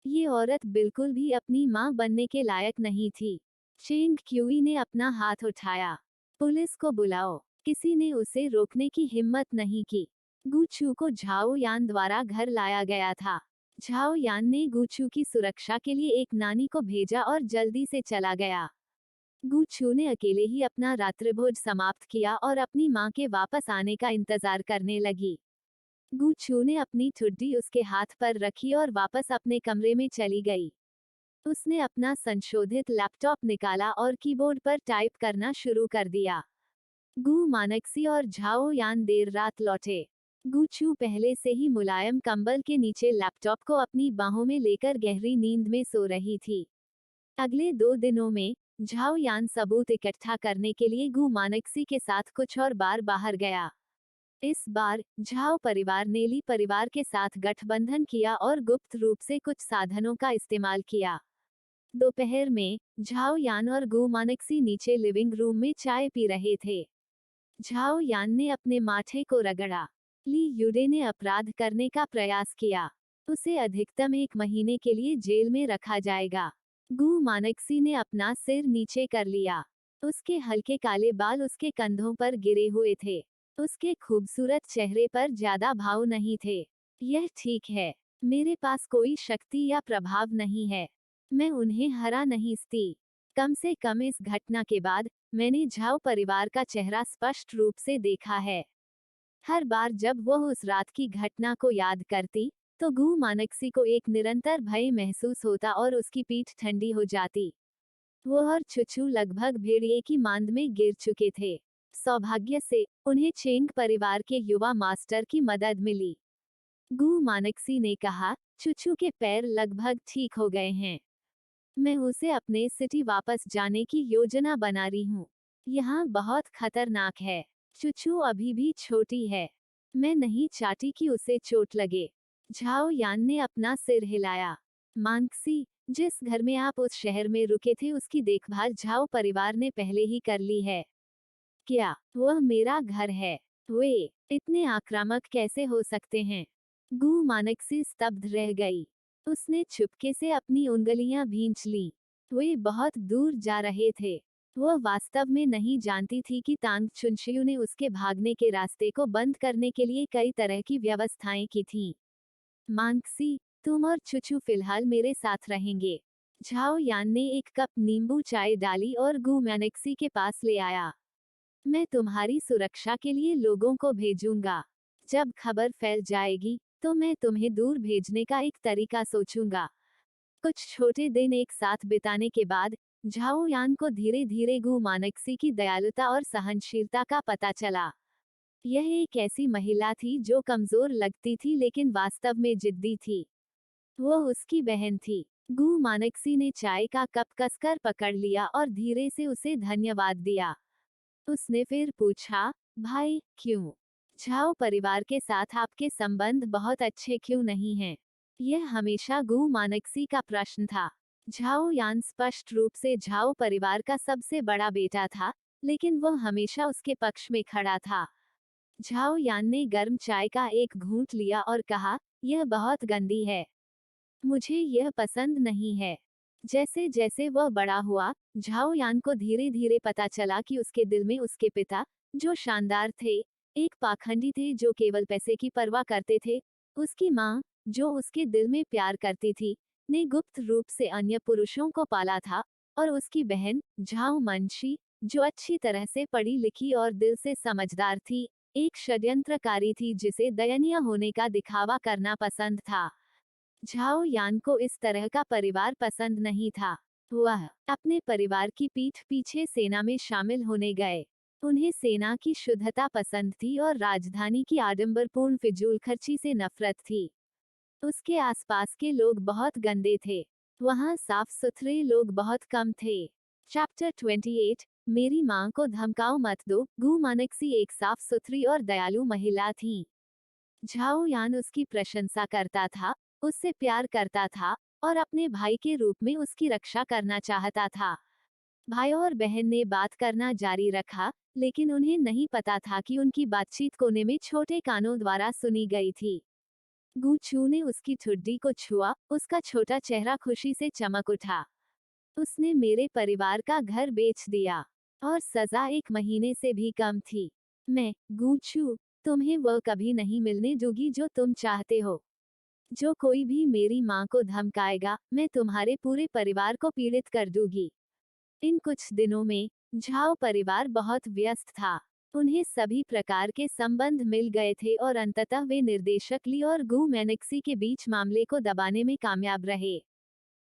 ये औरत बिल्कुल भी अपनी माँ बनने के लायक नहीं थी। चेंग क्यूई ने अपना हाथ उठाया। पुलिस को बुलाओ। किसी ने उसे रोकने की हिम्मत नहीं की। गुचू को झाओ यान द्वारा घर लाया गया था। झाओ यान ने गुचू की सुरक्षा के लिए एक नानी को भेजा और जल्दी से चला गया। गुचू ने अकेले ही अपना रात्रिभोज समाप्त किया और अपनी माँ के वापस आने का इंतजार करने लगी। गुचू ने अपनी ठुड्डी उसके हाथ पर रखी और वापस अपने कमरे में चली गई। उसने अपना संशोधित लैपटॉप निकाला और कीबोर्ड पर टाइप करना शुरू कर दिया। गु मानक्सी और झाओ यान देर रात लौटे। गुचू पहले से ही मुलायम कंबल के नीचे लैपटॉप को अपनी बाहों में लेकर गहरी नींद में सो रही थी। अगले 2 दिनों में झाओ यान सबूत इकट्ठा करने के लिए गु मानक्सी के साथ कुछ और बार बाहर गया। इस बार झाओ परिवार ने ली परिवार के साथ गठबंधन किया और गुप्त रूप से कुछ साधनों का इस्तेमाल किया। दोपहर में झाओ यान और गु मानक्सी नीचे लिविंग रूम में चाय पी रहे थे। झाओ यान ने अपने माथे को रगड़ा। ली यूडे ने अपराध करने का प्रयास किया। उसे अधिकतम 1 महीने के लिए जेल में रखा जाएगा। गु मानक्सी ने अपना सिर नीचे कर लिया। उसके हल्के काले बाल उसके कंधों पर गिरे हुए थे। उसके खूबसूरत चेहरे पर ज्यादा भाव नहीं थे। यह ठीक है। मेरे पास कोई शक्ति या प्रभाव नहीं है। मैं उन्हें हरा नहीं सकती। कम से कम इस घटना के बाद मैंने झाओ परिवार का चेहरा स्पष्ट रूप से देखा है। हर बार जब वह उस रात की घटना को याद करती, तो गु मानक्सी को एक निरंतर भय महसूस होता और उसकी पीठ ठंडी हो जाती। वो और चुचू लगभग भेड़िए की मांद में गिर चुके थे। सौभाग्य से उन्हें चेंग परिवार के युवा मास्टर की मदद मिली। गु मानक्सी ने कहा, चुचू के पैर लगभग ठीक हो गए हैं। मैं उसे अपने सिटी वापस जाने की योजना बना रही हूँ। यहाँ बहुत खतरनाक है। चुचू अभी भी छोटी है। मैं नहीं चाहती कि उसे चोट लगे। झाओ यान ने अपना सिर हिलाया। मानक्सी, जिस घर में आप उस शहर में रुके थे उसकी देखभाल झाओ परिवार ने पहले ही कर ली है। क्या वह मेरा घर है? वे इतने आक्रामक कैसे हो सकते हैं? गू मानसी स्तब्ध रह गई। उसने चुपके से अपनी उंगलियां भींच लीं। वे बहुत दूर जा रहे थे। वह वास्तव में नहीं जानती थी कि तांग चुनशियू ने उसके भागने के रास्ते को बंद करने के लिए कई तरह की व्यवस्थाएं की थीं। मानसी, तुम और चुचू फिलहाल मेरे साथ रहेंगे। झाओ यान ने एक कप नींबू चाय डाली और गू मैनेक्सी के पास ले आया। मैं तुम्हारी सुरक्षा के लिए लोगों को भेजूंगा। जब खबर फैल जाएगी तो मैं तुम्हें दूर भेजने का एक तरीका सोचूंगा। कुछ छोटे दिन एक साथ बिताने के बाद झाओ यान को धीरे धीरे गु मानक्सी की दयालुता और सहनशीलता का पता चला। यह एक ऐसी महिला थी जो कमजोर लगती थी लेकिन वास्तव में जिद्दी थी। वह उसकी बहन थी। गु मानक्सी ने चाय का कप कसकर पकड़ लिया और धीरे से उसे धन्यवाद दिया। उसने फिर पूछा, भाई, क्यों? झाओ परिवार के साथ आपके संबंध बहुत अच्छे क्यों नहीं हैं? यह हमेशा गु मानक्सी का प्रश्न था। झाओ यान स्पष्ट रूप से झाओ परिवार का सबसे बड़ा बेटा था, लेकिन वह हमेशा उसके पक्ष में खड़ा था। झाओ यान ने गर्म चाय का एक घूंट लिया और कहा, यह बहुत गंदी है। मुझे यह पसंद नहीं है। जैसे जैसे वह बड़ा हुआ, झाओ यान को धीरे धीरे पता चला कि उसके दिल में उसके पिता, जो शानदार थे, एक पाखंडी थे जो केवल पैसे की परवाह करते थे। उसकी माँ, जो उसके दिल में प्यार करती थी, ने गुप्त रूप से अन्य पुरुषों को पाला था। और उसकी बहन, झाओ मनशी, जो अच्छी तरह से पढ़ी लिखी और दिल से समझदार थी, एक षड्यंत्रकारी थी जिसे दयनीय होने का दिखावा करना पसंद था। झाओ यान को इस तरह का परिवार पसंद नहीं था। वह अपने परिवार की पीठ पीछे सेना में शामिल होने गए। उन्हें सेना की शुद्धता पसंद थी और राजधानी की आडंबरपूर्ण फिजूलखर्ची से नफरत थी। उसके आसपास के लोग बहुत गंदे थे। वहाँ साफ सुथरे लोग बहुत कम थे। चैप्टर 28, मेरी माँ को धमकाओ मत दो। गु मानक्सी एक साफ सुथरी और दयालु महिला थी। झाओ यान उसकी प्रशंसा करता था, उससे प्यार करता था और अपने भाई के रूप में उसकी रक्षा करना चाहता था। भाई और बहन ने बात करना जारी रखा, लेकिन उन्हें नहीं पता था कि उनकी बातचीत कोने में छोटे कानों द्वारा सुनी गई थी। गू चू ने उसकी ठुड्डी को छुआ, उसका छोटा चेहरा खुशी से चमक उठा। उसने मेरे परिवार का घर बेच दिया और सजा 1 महीने से भी कम थी। मैं, गू चू, तुम्हें वह कभी नहीं मिलने दूंगी जो तुम चाहते हो। जो कोई भी मेरी माँ को धमकाएगा, मैं तुम्हारे पूरे परिवार को पीड़ित कर दूंगी। इन कुछ दिनों में झाओ परिवार बहुत व्यस्त था। उन्हें सभी प्रकार के संबंध मिल गए थे और अंततः वे निर्देशक ली और गु मैनेक्सी के बीच मामले को दबाने में कामयाब रहे।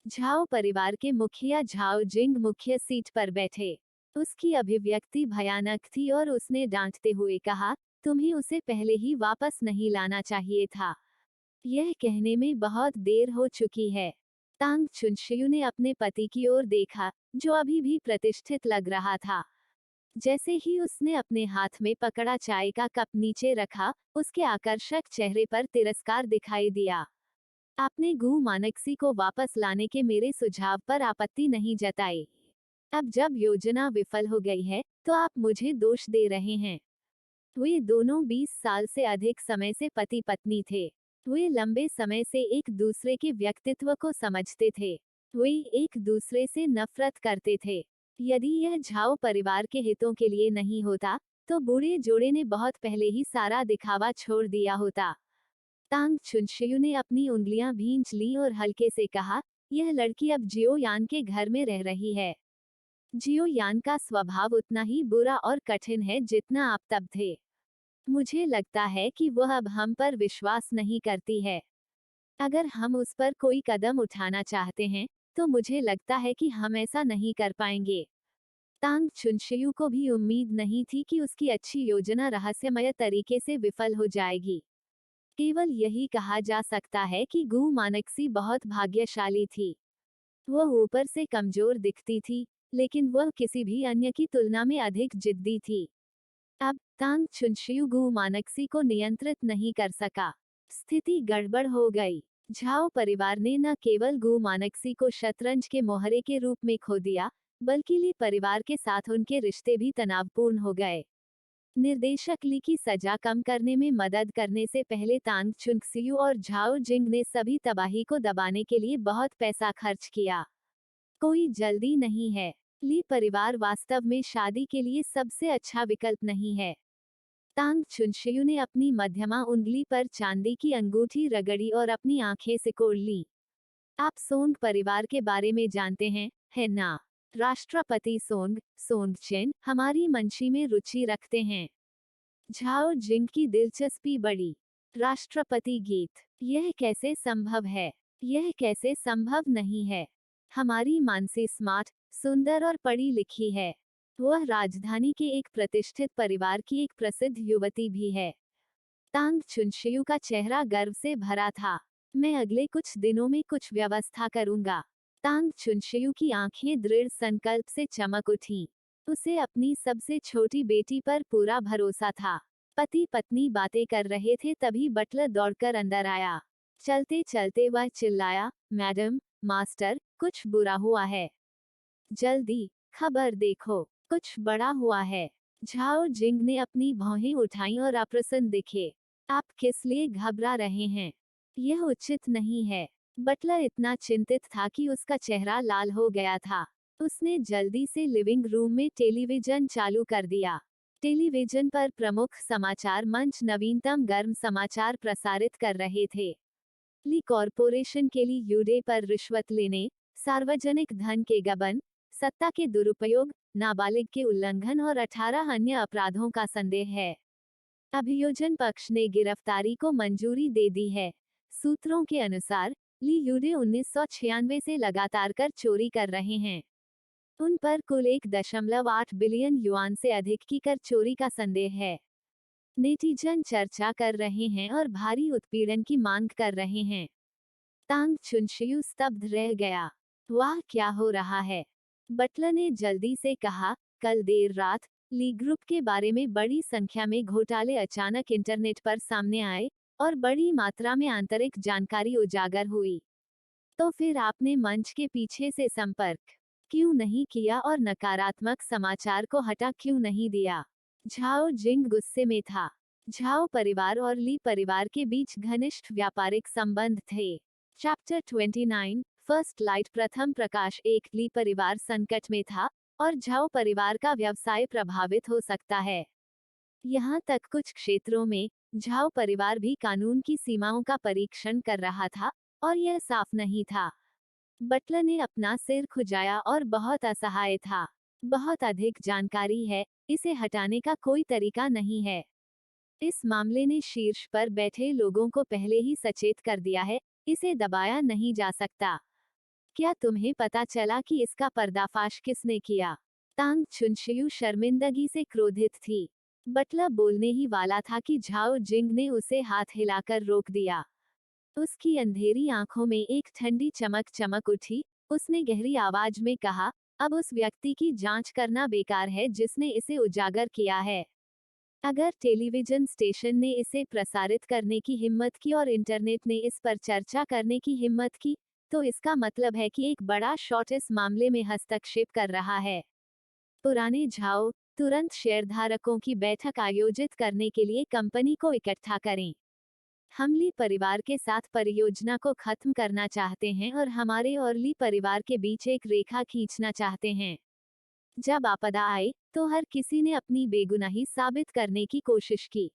झाओ परिवार के मुखिया झाओ जिंग मुख्य सीट पर बैठे। उसकी अभिव्यक्ति भयानक थी और उसने डांटते हुए कहा, तुम्हें उसे पहले ही वापस नहीं लाना चाहिए था। यह कहने में बहुत देर हो चुकी है। तांग चुनशियू ने अपने पति की ओर देखा, जो अभी भी प्रतिष्ठित लग रहा था। जैसे ही उसने अपने हाथ में पकड़ा चाय का कप नीचे रखा, उसके आकर्षक चेहरे पर तिरस्कार दिखाई दिया। आपने गु मानक्सी को वापस लाने के मेरे सुझाव पर आपत्ति नहीं जताई। अब जब योजना विफल हो गई है, तो आप मुझे दोष दे रहे हैं। वे दोनों 20 साल से अधिक समय से पति पत्नी थे। वे लंबे समय से एक दूसरे के व्यक्तित्व को समझते थे। वे एक दूसरे से नफरत करते थे। यदि यह झाओ परिवार के हितों के लिए नहीं होता, तो बूढ़े जोड़े ने बहुत पहले ही सारा दिखावा छोड़ दिया होता। तांग चुनशियू ने अपनी उंगलियां भींच ली और हल्के से कहा, यह लड़की अब जियो यान के घर में रह रही है। जियो यान का स्वभाव उतना ही बुरा और कठिन है जितना आप तब थे। मुझे लगता है कि वह अब हम पर विश्वास नहीं करती है। अगर हम उस पर कोई कदम उठाना चाहते हैं, तो मुझे लगता है कि हम ऐसा नहीं कर पाएंगे। तांग चुनशियू को भी उम्मीद नहीं थी कि उसकी अच्छी योजना रहस्यमय तरीके से विफल हो जाएगी। केवल यही कहा जा सकता है कि गु मानक्सी बहुत भाग्यशाली थी। वह ऊपर से कमजोर दिखती थी, लेकिन वह किसी भी अन्य की तुलना में अधिक जिद्दी थी। अब तांग चुनशियू गु मानक्सी को नियंत्रित नहीं कर सका। स्थिति गड़बड़ हो गई। झाओ परिवार ने न केवल गु मानक्सी को शतरंज के मोहरे के रूप में खो दिया, बल्कि ली परिवार के साथ उनके रिश्ते भी तनावपूर्ण हो गए। निर्देशक ली की सजा कम करने में मदद करने से पहले तांग चुनक्सियू और झाओ जिंग ने सभी तबाही को दबाने के लिए बहुत पैसा खर्च किया। कोई जल्दी नहीं है। ली परिवार वास्तव में शादी के लिए सबसे अच्छा विकल्प नहीं है। तांग चुनशियू ने अपनी मध्यमा उंगली पर चांदी की अंगूठी रगड़ी और अपनी आंखें सिकोड़ ली। आप सोंग परिवार के बारे में जानते हैं, है ना? राष्ट्रपति सोंग, सोंगचेन, हमारी मंशी में रुचि रखते हैं। झाओ जिंग की दिलचस्पी बढ़ी। राष्ट्रपति गीत। यह कैसे संभव है? यह कैसे संभव नहीं है? हमारी मानसी स्मार्ट, सुंदर और पढ़ी लिखी है। वह राजधानी के एक प्रतिष्ठित परिवार की एक प्रसिद्ध युवती भी है। तांग चुनशियू का चेहरा गर्व से भरा था। मैं अगले कुछ दिनों में कुछ व्यवस्था करूंगा। तांग चुनशियू की आंखें दृढ़ संकल्प से चमक उठीं। उसे अपनी सबसे छोटी बेटी पर पूरा भरोसा था। पति पत्नी बातें कर रहे थे तभी बटलर दौड़कर अंदर आया। चलते चलते वह चिल्लाया, मैडम, मास्टर, कुछ बुरा हुआ है। जल्दी खबर देखो, कुछ बड़ा हुआ है। झाओ जिंग ने अपनी भौहें उठाईं और अप्रसन्न दिखे। आप किस लिए घबरा रहे हैं? यह उचित नहीं है। बटलर इतना चिंतित था कि उसका चेहरा लाल हो गया था। उसने जल्दी से लिविंग रूम में टेलीविजन चालू कर दिया। टेलीविजन पर प्रमुख समाचार मंच नवीनतम गर्म समाचार प्रसारित कर रहे थे। ली कॉरपोरेशन के लिए यूडे पर रिश्वत लेने, सार्वजनिक धन के गबन, सत्ता के दुरुपयोग, नाबालिग के उल्लंघन और 18 अन्य अपराधों का संदेह है। अभियोजन पक्ष ने गिरफ्तारी को मंजूरी दे दी है। सूत्रों के अनुसार, ली यूडे 1996 से लगातार कर चोरी कर रहे हैं। उन पर कुल 1.8 बिलियन युआन से अधिक की कर चोरी का संदेह है। नेटिजन चर्चा कर रहे हैं और भारी उत्पीड़न की मांग कर रहे हैं। तांग चुनशियू स्तब्ध रह गया। वाह, क्या हो रहा है? बटलर ने जल्दी से कहा, कल देर रात ली ग्रुप के बारे में बड़ी संख्या में घोटाले अचानक इंटरनेट पर सामने आए और बड़ी मात्रा में आंतरिक जानकारी उजागर हुई। तो फिर आपने मंच के पीछे से संपर्क क्यों नहीं किया और नकारात्मक समाचार को हटा क्यों नहीं दिया? झाओ जिंग गुस्से में था। झाओ परिवार और ली परिवार के बीच घनिष्ठ व्यापारिक संबंध थे। Chapter 29, first light. प्रथम प्रकाश। एक ली परिवार संकट में था और झाओ परिवार का व्यवसाय प्रभावित हो सकता है। यहाँ तक कुछ क्षेत्रों में झाओ परिवार भी कानून की सीमाओं का परीक्षण कर रहा था और यह साफ नहीं था। बटलर ने अपना सिर खुजाया और बहुत असहाय था। बहुत अधिक जानकारी है, इसे हटाने का कोई तरीका नहीं है। इस मामले ने शीर्ष पर बैठे लोगों को पहले ही सचेत कर दिया है, इसे दबाया नहीं जा सकता। क्या तुम्हें पता चला कि इसका पर्दाफाश किसने किया? तांग चुनशियू शर्मिंदगी से क्रोधित थी। बटलर बोलने ही वाला था कि झाओ जिंग ने उसे हाथ हिलाकर रोक दिया। उसकी अंधेरी आंखों में एक ठंडी चमक चमक उठी। उसने गहरी आवाज में कहा, अब उस व्यक्ति की जांच करना बेकार है जिसने इसे उजागर किया है। अगर टेलीविजन स्टेशन ने इसे प्रसारित करने की हिम्मत की और इंटरनेट ने इस पर चर्चा करने की हिम्मत की, तो इसका मतलब है कि एक बड़ा शॉट इस मामले में हस्तक्षेप कर रहा है। पुराने झाओ, तुरंत शेयरधारकों की बैठक आयोजित करने के लिए कंपनी को इकट्ठा करें। हम ली परिवार के साथ परियोजना को खत्म करना चाहते हैं और हमारे और ली परिवार के बीच एक रेखा खींचना चाहते हैं। जब आपदा आई, तो हर किसी ने अपनी बेगुनाही साबित करने की कोशिश की।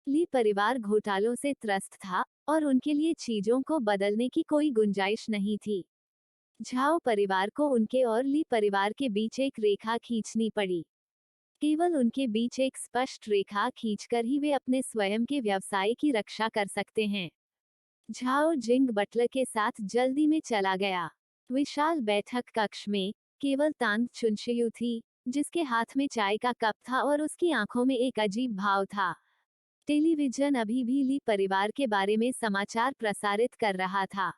ली परिवार घोटालों से त्रस्त था और उनके लिए चीजों को बदलने की कोई गुंजाइश नहीं थी। झाओ परिवार को उनके और ली परिवार के बीच एक रेखा खींचनी पड़ी। केवल उनके बीच एक स्पष्ट रेखा खींचकर ही वे अपने स्वयं के व्यवसाय की रक्षा कर सकते हैं। झाओ जिंग बटलर के साथ जल्दी में चला गया। विशाल बैठक कक्ष में केवल तांग चुनशियू थी, जिसके हाथ में चाय का कप था और उसकी आंखों में एक अजीब भाव था। टेलीविजन अभी भी ली परिवार के बारे में समाचार प्रसारित कर रहा था।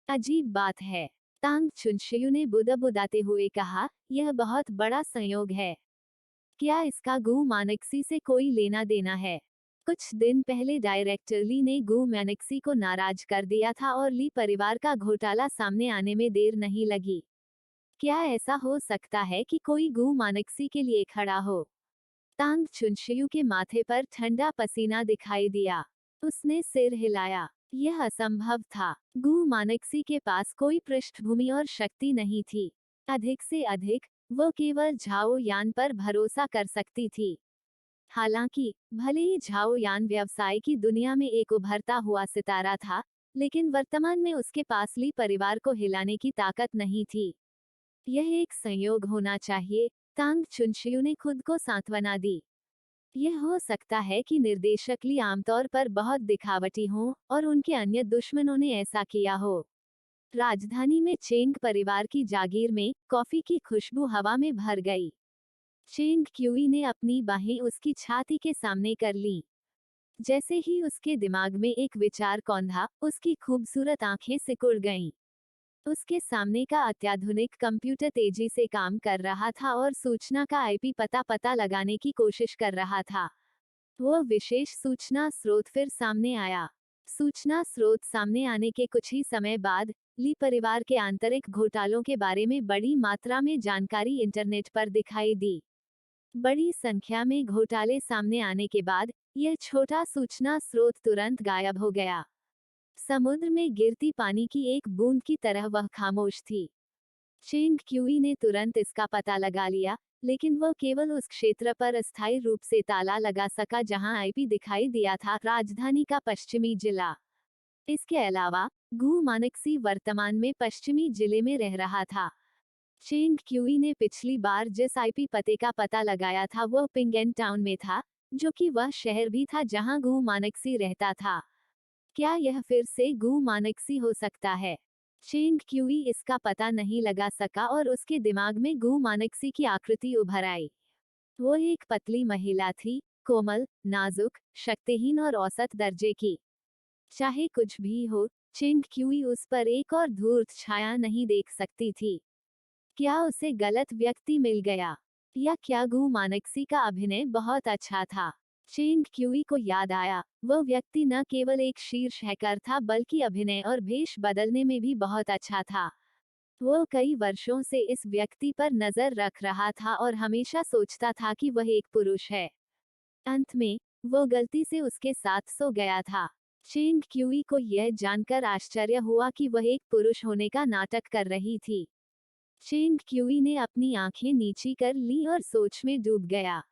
अजीब बात है, तांग चुनशियू ने बुदबुदाते हुए कहा, यह बहुत बड़ा संयोग है। क्या इसका गु मानक्सी से कोई लेना देना है? कुछ दिन पहले डायरेक्टर ली ने गु मानक्सी को नाराज कर दिया था और ली परिवार का घोटाला सामने आने में देर नहीं लगी। क्या ऐसा हो सकता है कि कोई गु मानक्सी के लिए खड़ा हो? तांग चुनशियू के माथे पर ठंडा पसीना दिखाई दिया। उसने सिर हिलाया। यह असंभव था। गु मानक्सी के पास कोई पृष्ठभूमि और शक्ति नहीं थी। अधिक से अधिक वो केवल झाओ यान पर भरोसा कर सकती थी। हालांकि भले ही झाओ यान व्यवसाय की दुनिया में एक उभरता हुआ सितारा था, लेकिन वर्तमान में उसके पास ली परिवार को हिलाने की ताकत नहीं थी। यह एक संयोग होना चाहिए, तांग चुनशियू ने खुद को सांत्वना दी। यह हो सकता है कि निर्देशक ली आमतौर पर बहुत दिखावटी हों और उनके अन्य दुश्मनों ने ऐसा किया हो। राजधानी में चेंग परिवार की जागीर में कॉफी की खुशबू हवा में भर गई। चेंग क्यूई ने अपनी बाहें उसकी छाती के सामने कर लीं। जैसे ही उसके दिमाग में एक विचार कौंधा, उसकी खूबसूरत आंखें सिकुड़ गईं। उसके सामने का अत्याधुनिक कंप्यूटर तेजी से काम कर रहा था और सूचना का आईपी पता लगाने की कोशिश कर रहा था। वह विशेष सूचना स्रोत फिर सामने आया। सूचना स्रोत सामने आने के कुछ ही समय बाद ली परिवार के आंतरिक घोटालों के बारे में बड़ी मात्रा में जानकारी इंटरनेट पर दिखाई दी। बड़ी संख्या में घोटाले सामने आने के बाद यह छोटा सूचना स्रोत तुरंत गायब हो गया। समुद्र में गिरती पानी की एक बूंद की तरह वह खामोश थी। चेंग क्यूई ने तुरंत इसका पता लगा लिया, लेकिन वह केवल उस क्षेत्र पर अस्थायी रूप से ताला लगा सका जहां आईपी दिखाई दिया था, राजधानी का पश्चिमी जिला। इसके अलावा गु मानक्सी वर्तमान में पश्चिमी जिले में रह रहा था। चेंग क्यूई ने पिछली बार जिस आईपी पते का पता लगाया था वह पिंगेन टाउन में था, जो कि वह शहर भी था जहां गु मानक्सी रहता था। क्या यह फिर से गु मानक्सी हो सकता है? चेंग क्यूई इसका पता नहीं लगा सका और उसके दिमाग में गु मानक्सी की आकृति उभर आई। वो एक पतली महिला थी, कोमल, नाजुक, शक्तिहीन और औसत दर्जे की। चाहे कुछ भी हो, चेंग क्यूई उस पर एक और धूर्त छाया नहीं देख सकती थी। क्या उसे गलत व्यक्ति मिल गया? या क्या गु मानक्सी का अभिनय बहुत अच्छा था? चेंग क्यूई को याद आया, वह व्यक्ति न केवल एक शीर्ष हैकर था बल्कि अभिनय और भेष बदलने में भी बहुत अच्छा था। वो कई वर्षों से इस व्यक्ति पर नजर रख रहा था और हमेशा सोचता था कि वह एक पुरुष है। अंत में वो गलती से उसके साथ सो गया था। चेंग क्यूई को यह जानकर आश्चर्य हुआ कि वह एक पुरुष होने का नाटक कर रही थी। चेंग क्यूई ने अपनी आंखें नीची कर ली और सोच में डूब गया।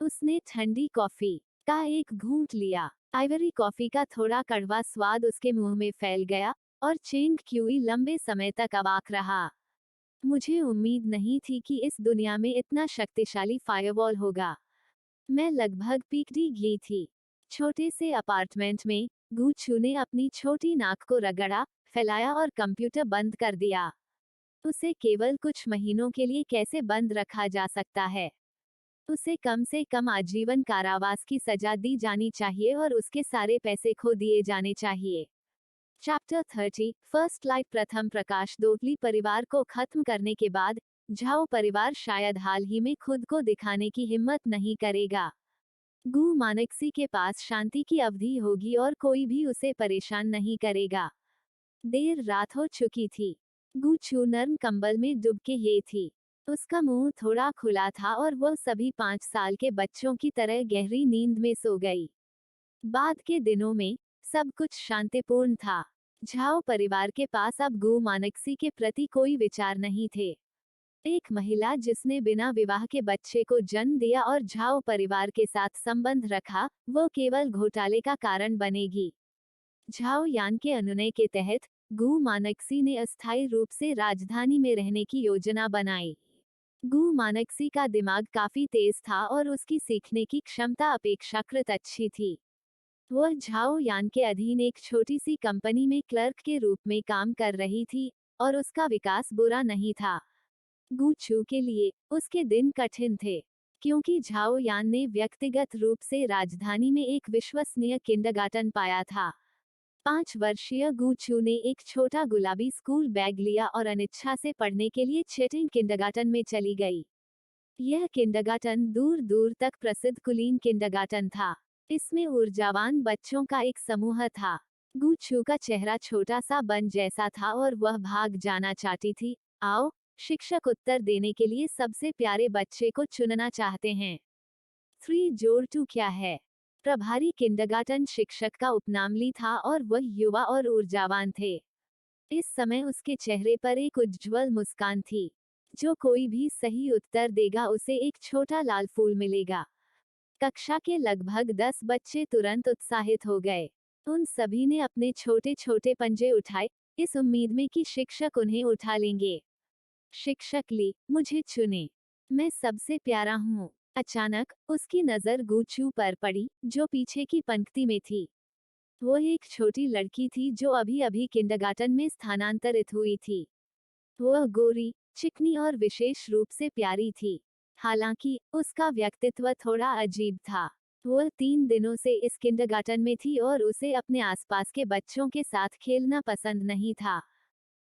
उसने ठंडी कॉफी का एक घूंट लिया। आइवरी कॉफी का थोड़ा कड़वा स्वाद उसके मुंह में फैल गया और चेंग क्यूई लंबे समय तक अवाक रहा। मुझे उम्मीद नहीं थी कि इस दुनिया में इतना शक्तिशाली फायरवॉल होगा। मैं लगभग पिघल गई थी। छोटे से अपार्टमेंट में गु छू ने अपनी छोटी नाक को रगड़ा, फैलाया और कंप्यूटर बंद कर दिया। उसे केवल कुछ महीनों के लिए कैसे बंद रखा जा सकता है? उसे कम से कम आजीवन कारावास की सजा दी जानी चाहिए और उसके सारे पैसे खो दिए जाने चाहिए। चैप्टर 30 फर्स्ट लाइट प्रथम प्रकाश दोटली परिवार को खत्म करने के बाद झाओ परिवार शायद हाल ही में खुद को दिखाने की हिम्मत नहीं करेगा। गु मानक्सी के पास शांति की अवधि होगी और कोई भी उसे परेशान नहीं करेगा। देर रात हो चुकी थी। गु छू नर्म कंबल में डुबके ये थी। उसका मुंह थोड़ा खुला था और वह सभी 5 साल के बच्चों की तरह गहरी नींद में सो गई। बाद के दिनों में सब कुछ शांतिपूर्ण था। झाओ परिवार के पास अब गु मानक्सी के प्रति कोई विचार नहीं थे। एक महिला जिसने बिना विवाह के बच्चे को जन्म दिया और झाओ परिवार के साथ संबंध रखा, वो केवल घोटाले का कारण बनेगी। झाओ यान के अनुनय के तहत गु मानक्सी ने अस्थायी रूप से राजधानी में रहने की योजना बनाई। गु मानक्सी का दिमाग काफी तेज था और उसकी सीखने की क्षमता अपेक्षाकृत अच्छी थी। वह झाओ यान के अधीन एक छोटी सी कंपनी में क्लर्क के रूप में काम कर रही थी और उसका विकास बुरा नहीं था। गु छू के लिए उसके दिन कठिन थे, क्योंकि झाओ यान ने व्यक्तिगत रूप से राजधानी में एक विश्वसनीय किंडरगार्टन पाया था। 5 वर्षीय गु छू ने एक छोटा गुलाबी स्कूल बैग लिया और अनिच्छा से पढ़ने के लिए चेटिंग किंडरगार्टन में चली गई। यह किंडरगार्टन दूर दूर तक प्रसिद्ध कुलीन किंडरगार्टन था। इसमें ऊर्जावान बच्चों का एक समूह था। गु छू का चेहरा छोटा सा बन जैसा था और वह भाग जाना चाहती थी। आओ, शिक्षक उत्तर देने के लिए सबसे प्यारे बच्चे को चुनना चाहते हैं। 3 जोड़ 2 क्या है? प्रभारी किंडरगार्टन शिक्षक का उपनाम ली था और वह युवा और ऊर्जावान थे। इस समय उसके चेहरे पर एक उज्ज्वल मुस्कान थी। जो कोई भी सही उत्तर देगा उसे एक छोटा लाल फूल मिलेगा। कक्षा के लगभग 10 बच्चे तुरंत उत्साहित हो गए। उन सभी ने अपने छोटे छोटे पंजे उठाए, इस उम्मीद में कि शिक्षक उन्हें उठा लेंगे। शिक्षक ली, मुझे चुने। मैं सबसे प्यारा हूँ। अचानक उसकी नजर गूचू पर पड़ी, जो पीछे की पंक्ति में थी। वो एक छोटी लड़की थी जो अभी अभी किंडरगार्टन में स्थानांतरित हुई थी। वह गोरी, चिकनी और विशेष रूप से प्यारी थी। हालांकि उसका व्यक्तित्व थोड़ा अजीब था। वह 3 दिनों से इस किंडरगार्टन में थी और उसे अपने आसपास के बच्चों के साथ खेलना पसंद नहीं था।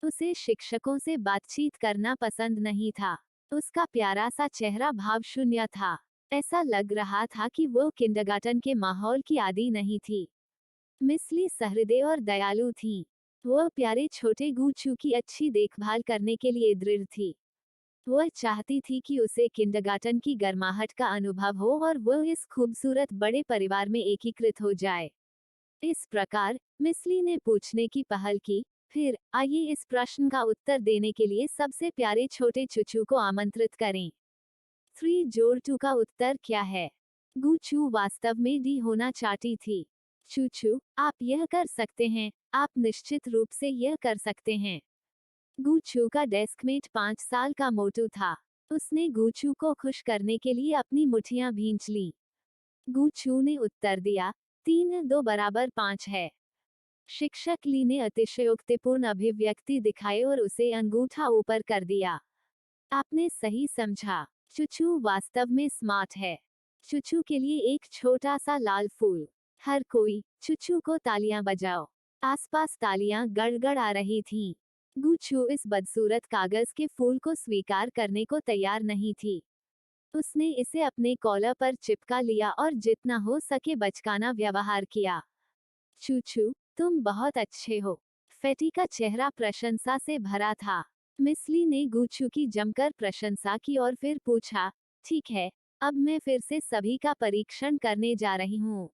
उसे शिक्षकों से बातचीत करना पसंद नहीं था। उसका प्यारा सा चेहरा भावशून्य था। ऐसा लग रहा था कि वो किंडरगार्टन के माहौल की आदी नहीं थी। मिस ली सहृदय और दयालु थी। वह प्यारे छोटे गूचू की अच्छी देखभाल करने के लिए दृढ़ थी। वह चाहती थी कि उसे किंडरगार्टन की गर्माहट का अनुभव हो और वह इस खूबसूरत बड़े परिवार में एकीकृत हो जाए। इस प्रकार मिसली ने पूछने की पहल की, फिर आइए इस प्रश्न का उत्तर देने के लिए सबसे प्यारे छोटे चुचू को आमंत्रित करें। 3 जोड़ 2 का उत्तर क्या है? गूचू वास्तव में डी होना चाहती थी। चूचू, आप यह कर सकते हैं, आप निश्चित रूप से यह कर सकते हैं। गूचू का डेस्कमेट 5 साल का मोटू था। उसने गूचू को खुश करने के लिए अपनी मुठ्ठियां भींच लीं। गूचू ने उत्तर दिया, 3 2 बराबर 5 है। शिक्षक ली ने अतिशयोक्तिपूर्ण अभिव्यक्ति दिखाई और उसे अंगूठा ऊपर कर दिया। आपने सही समझा। चुचू वास्तव में स्मार्ट है। चुचू के लिए एक छोटा सा लाल फूल। हर कोई, चुचू को तालियां बजाओ। आसपास तालियां गड़गड़ आ रही थीं। गूचू इस बदसूरत कागज के फूल को स्वीकार करने को तैयार नहीं थी। उसने इसे अपने कॉलर पर चिपका लिया और जितना हो सके बचकाना व्यवहार किया। चूचू, तुम बहुत अच्छे हो। फेटी का चेहरा प्रशंसा से भरा था। मिसली ने गूचू की जमकर प्रशंसा की और फिर पूछा, ठीक है, अब मैं फिर से सभी का परीक्षण करने जा रही हूँ।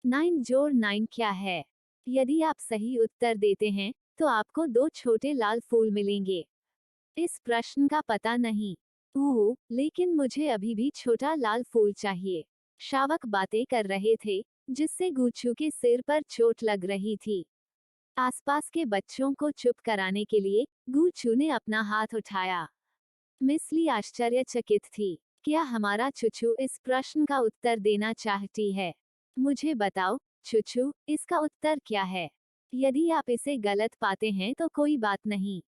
9 जोड़ 9 क्या है? यदि आप सही उत्तर देते हैं, तो आपको 2 छोटे लाल फूल मिलेंगे। इस प्रश्न का पता नहीं। ओह, लेकिन मुझे अभी भी छोटा लाल फूल चाहिए। शावक बातें कर रहे थे, जिससे गूचू के सिर पर चोट लग रही थी। आसपास के बच्चों को चुप कराने के लिए गूचू ने अपना हाथ उठाया। मिसली आश्चर्यचकित थी। क्या हमारा चुचू इस प्रश्न का उत्तर देना चाहती है? मुझे बताओ, चुचू, इसका उत्तर क्या है? यदि आप इसे गलत पाते हैं तो कोई बात नहीं।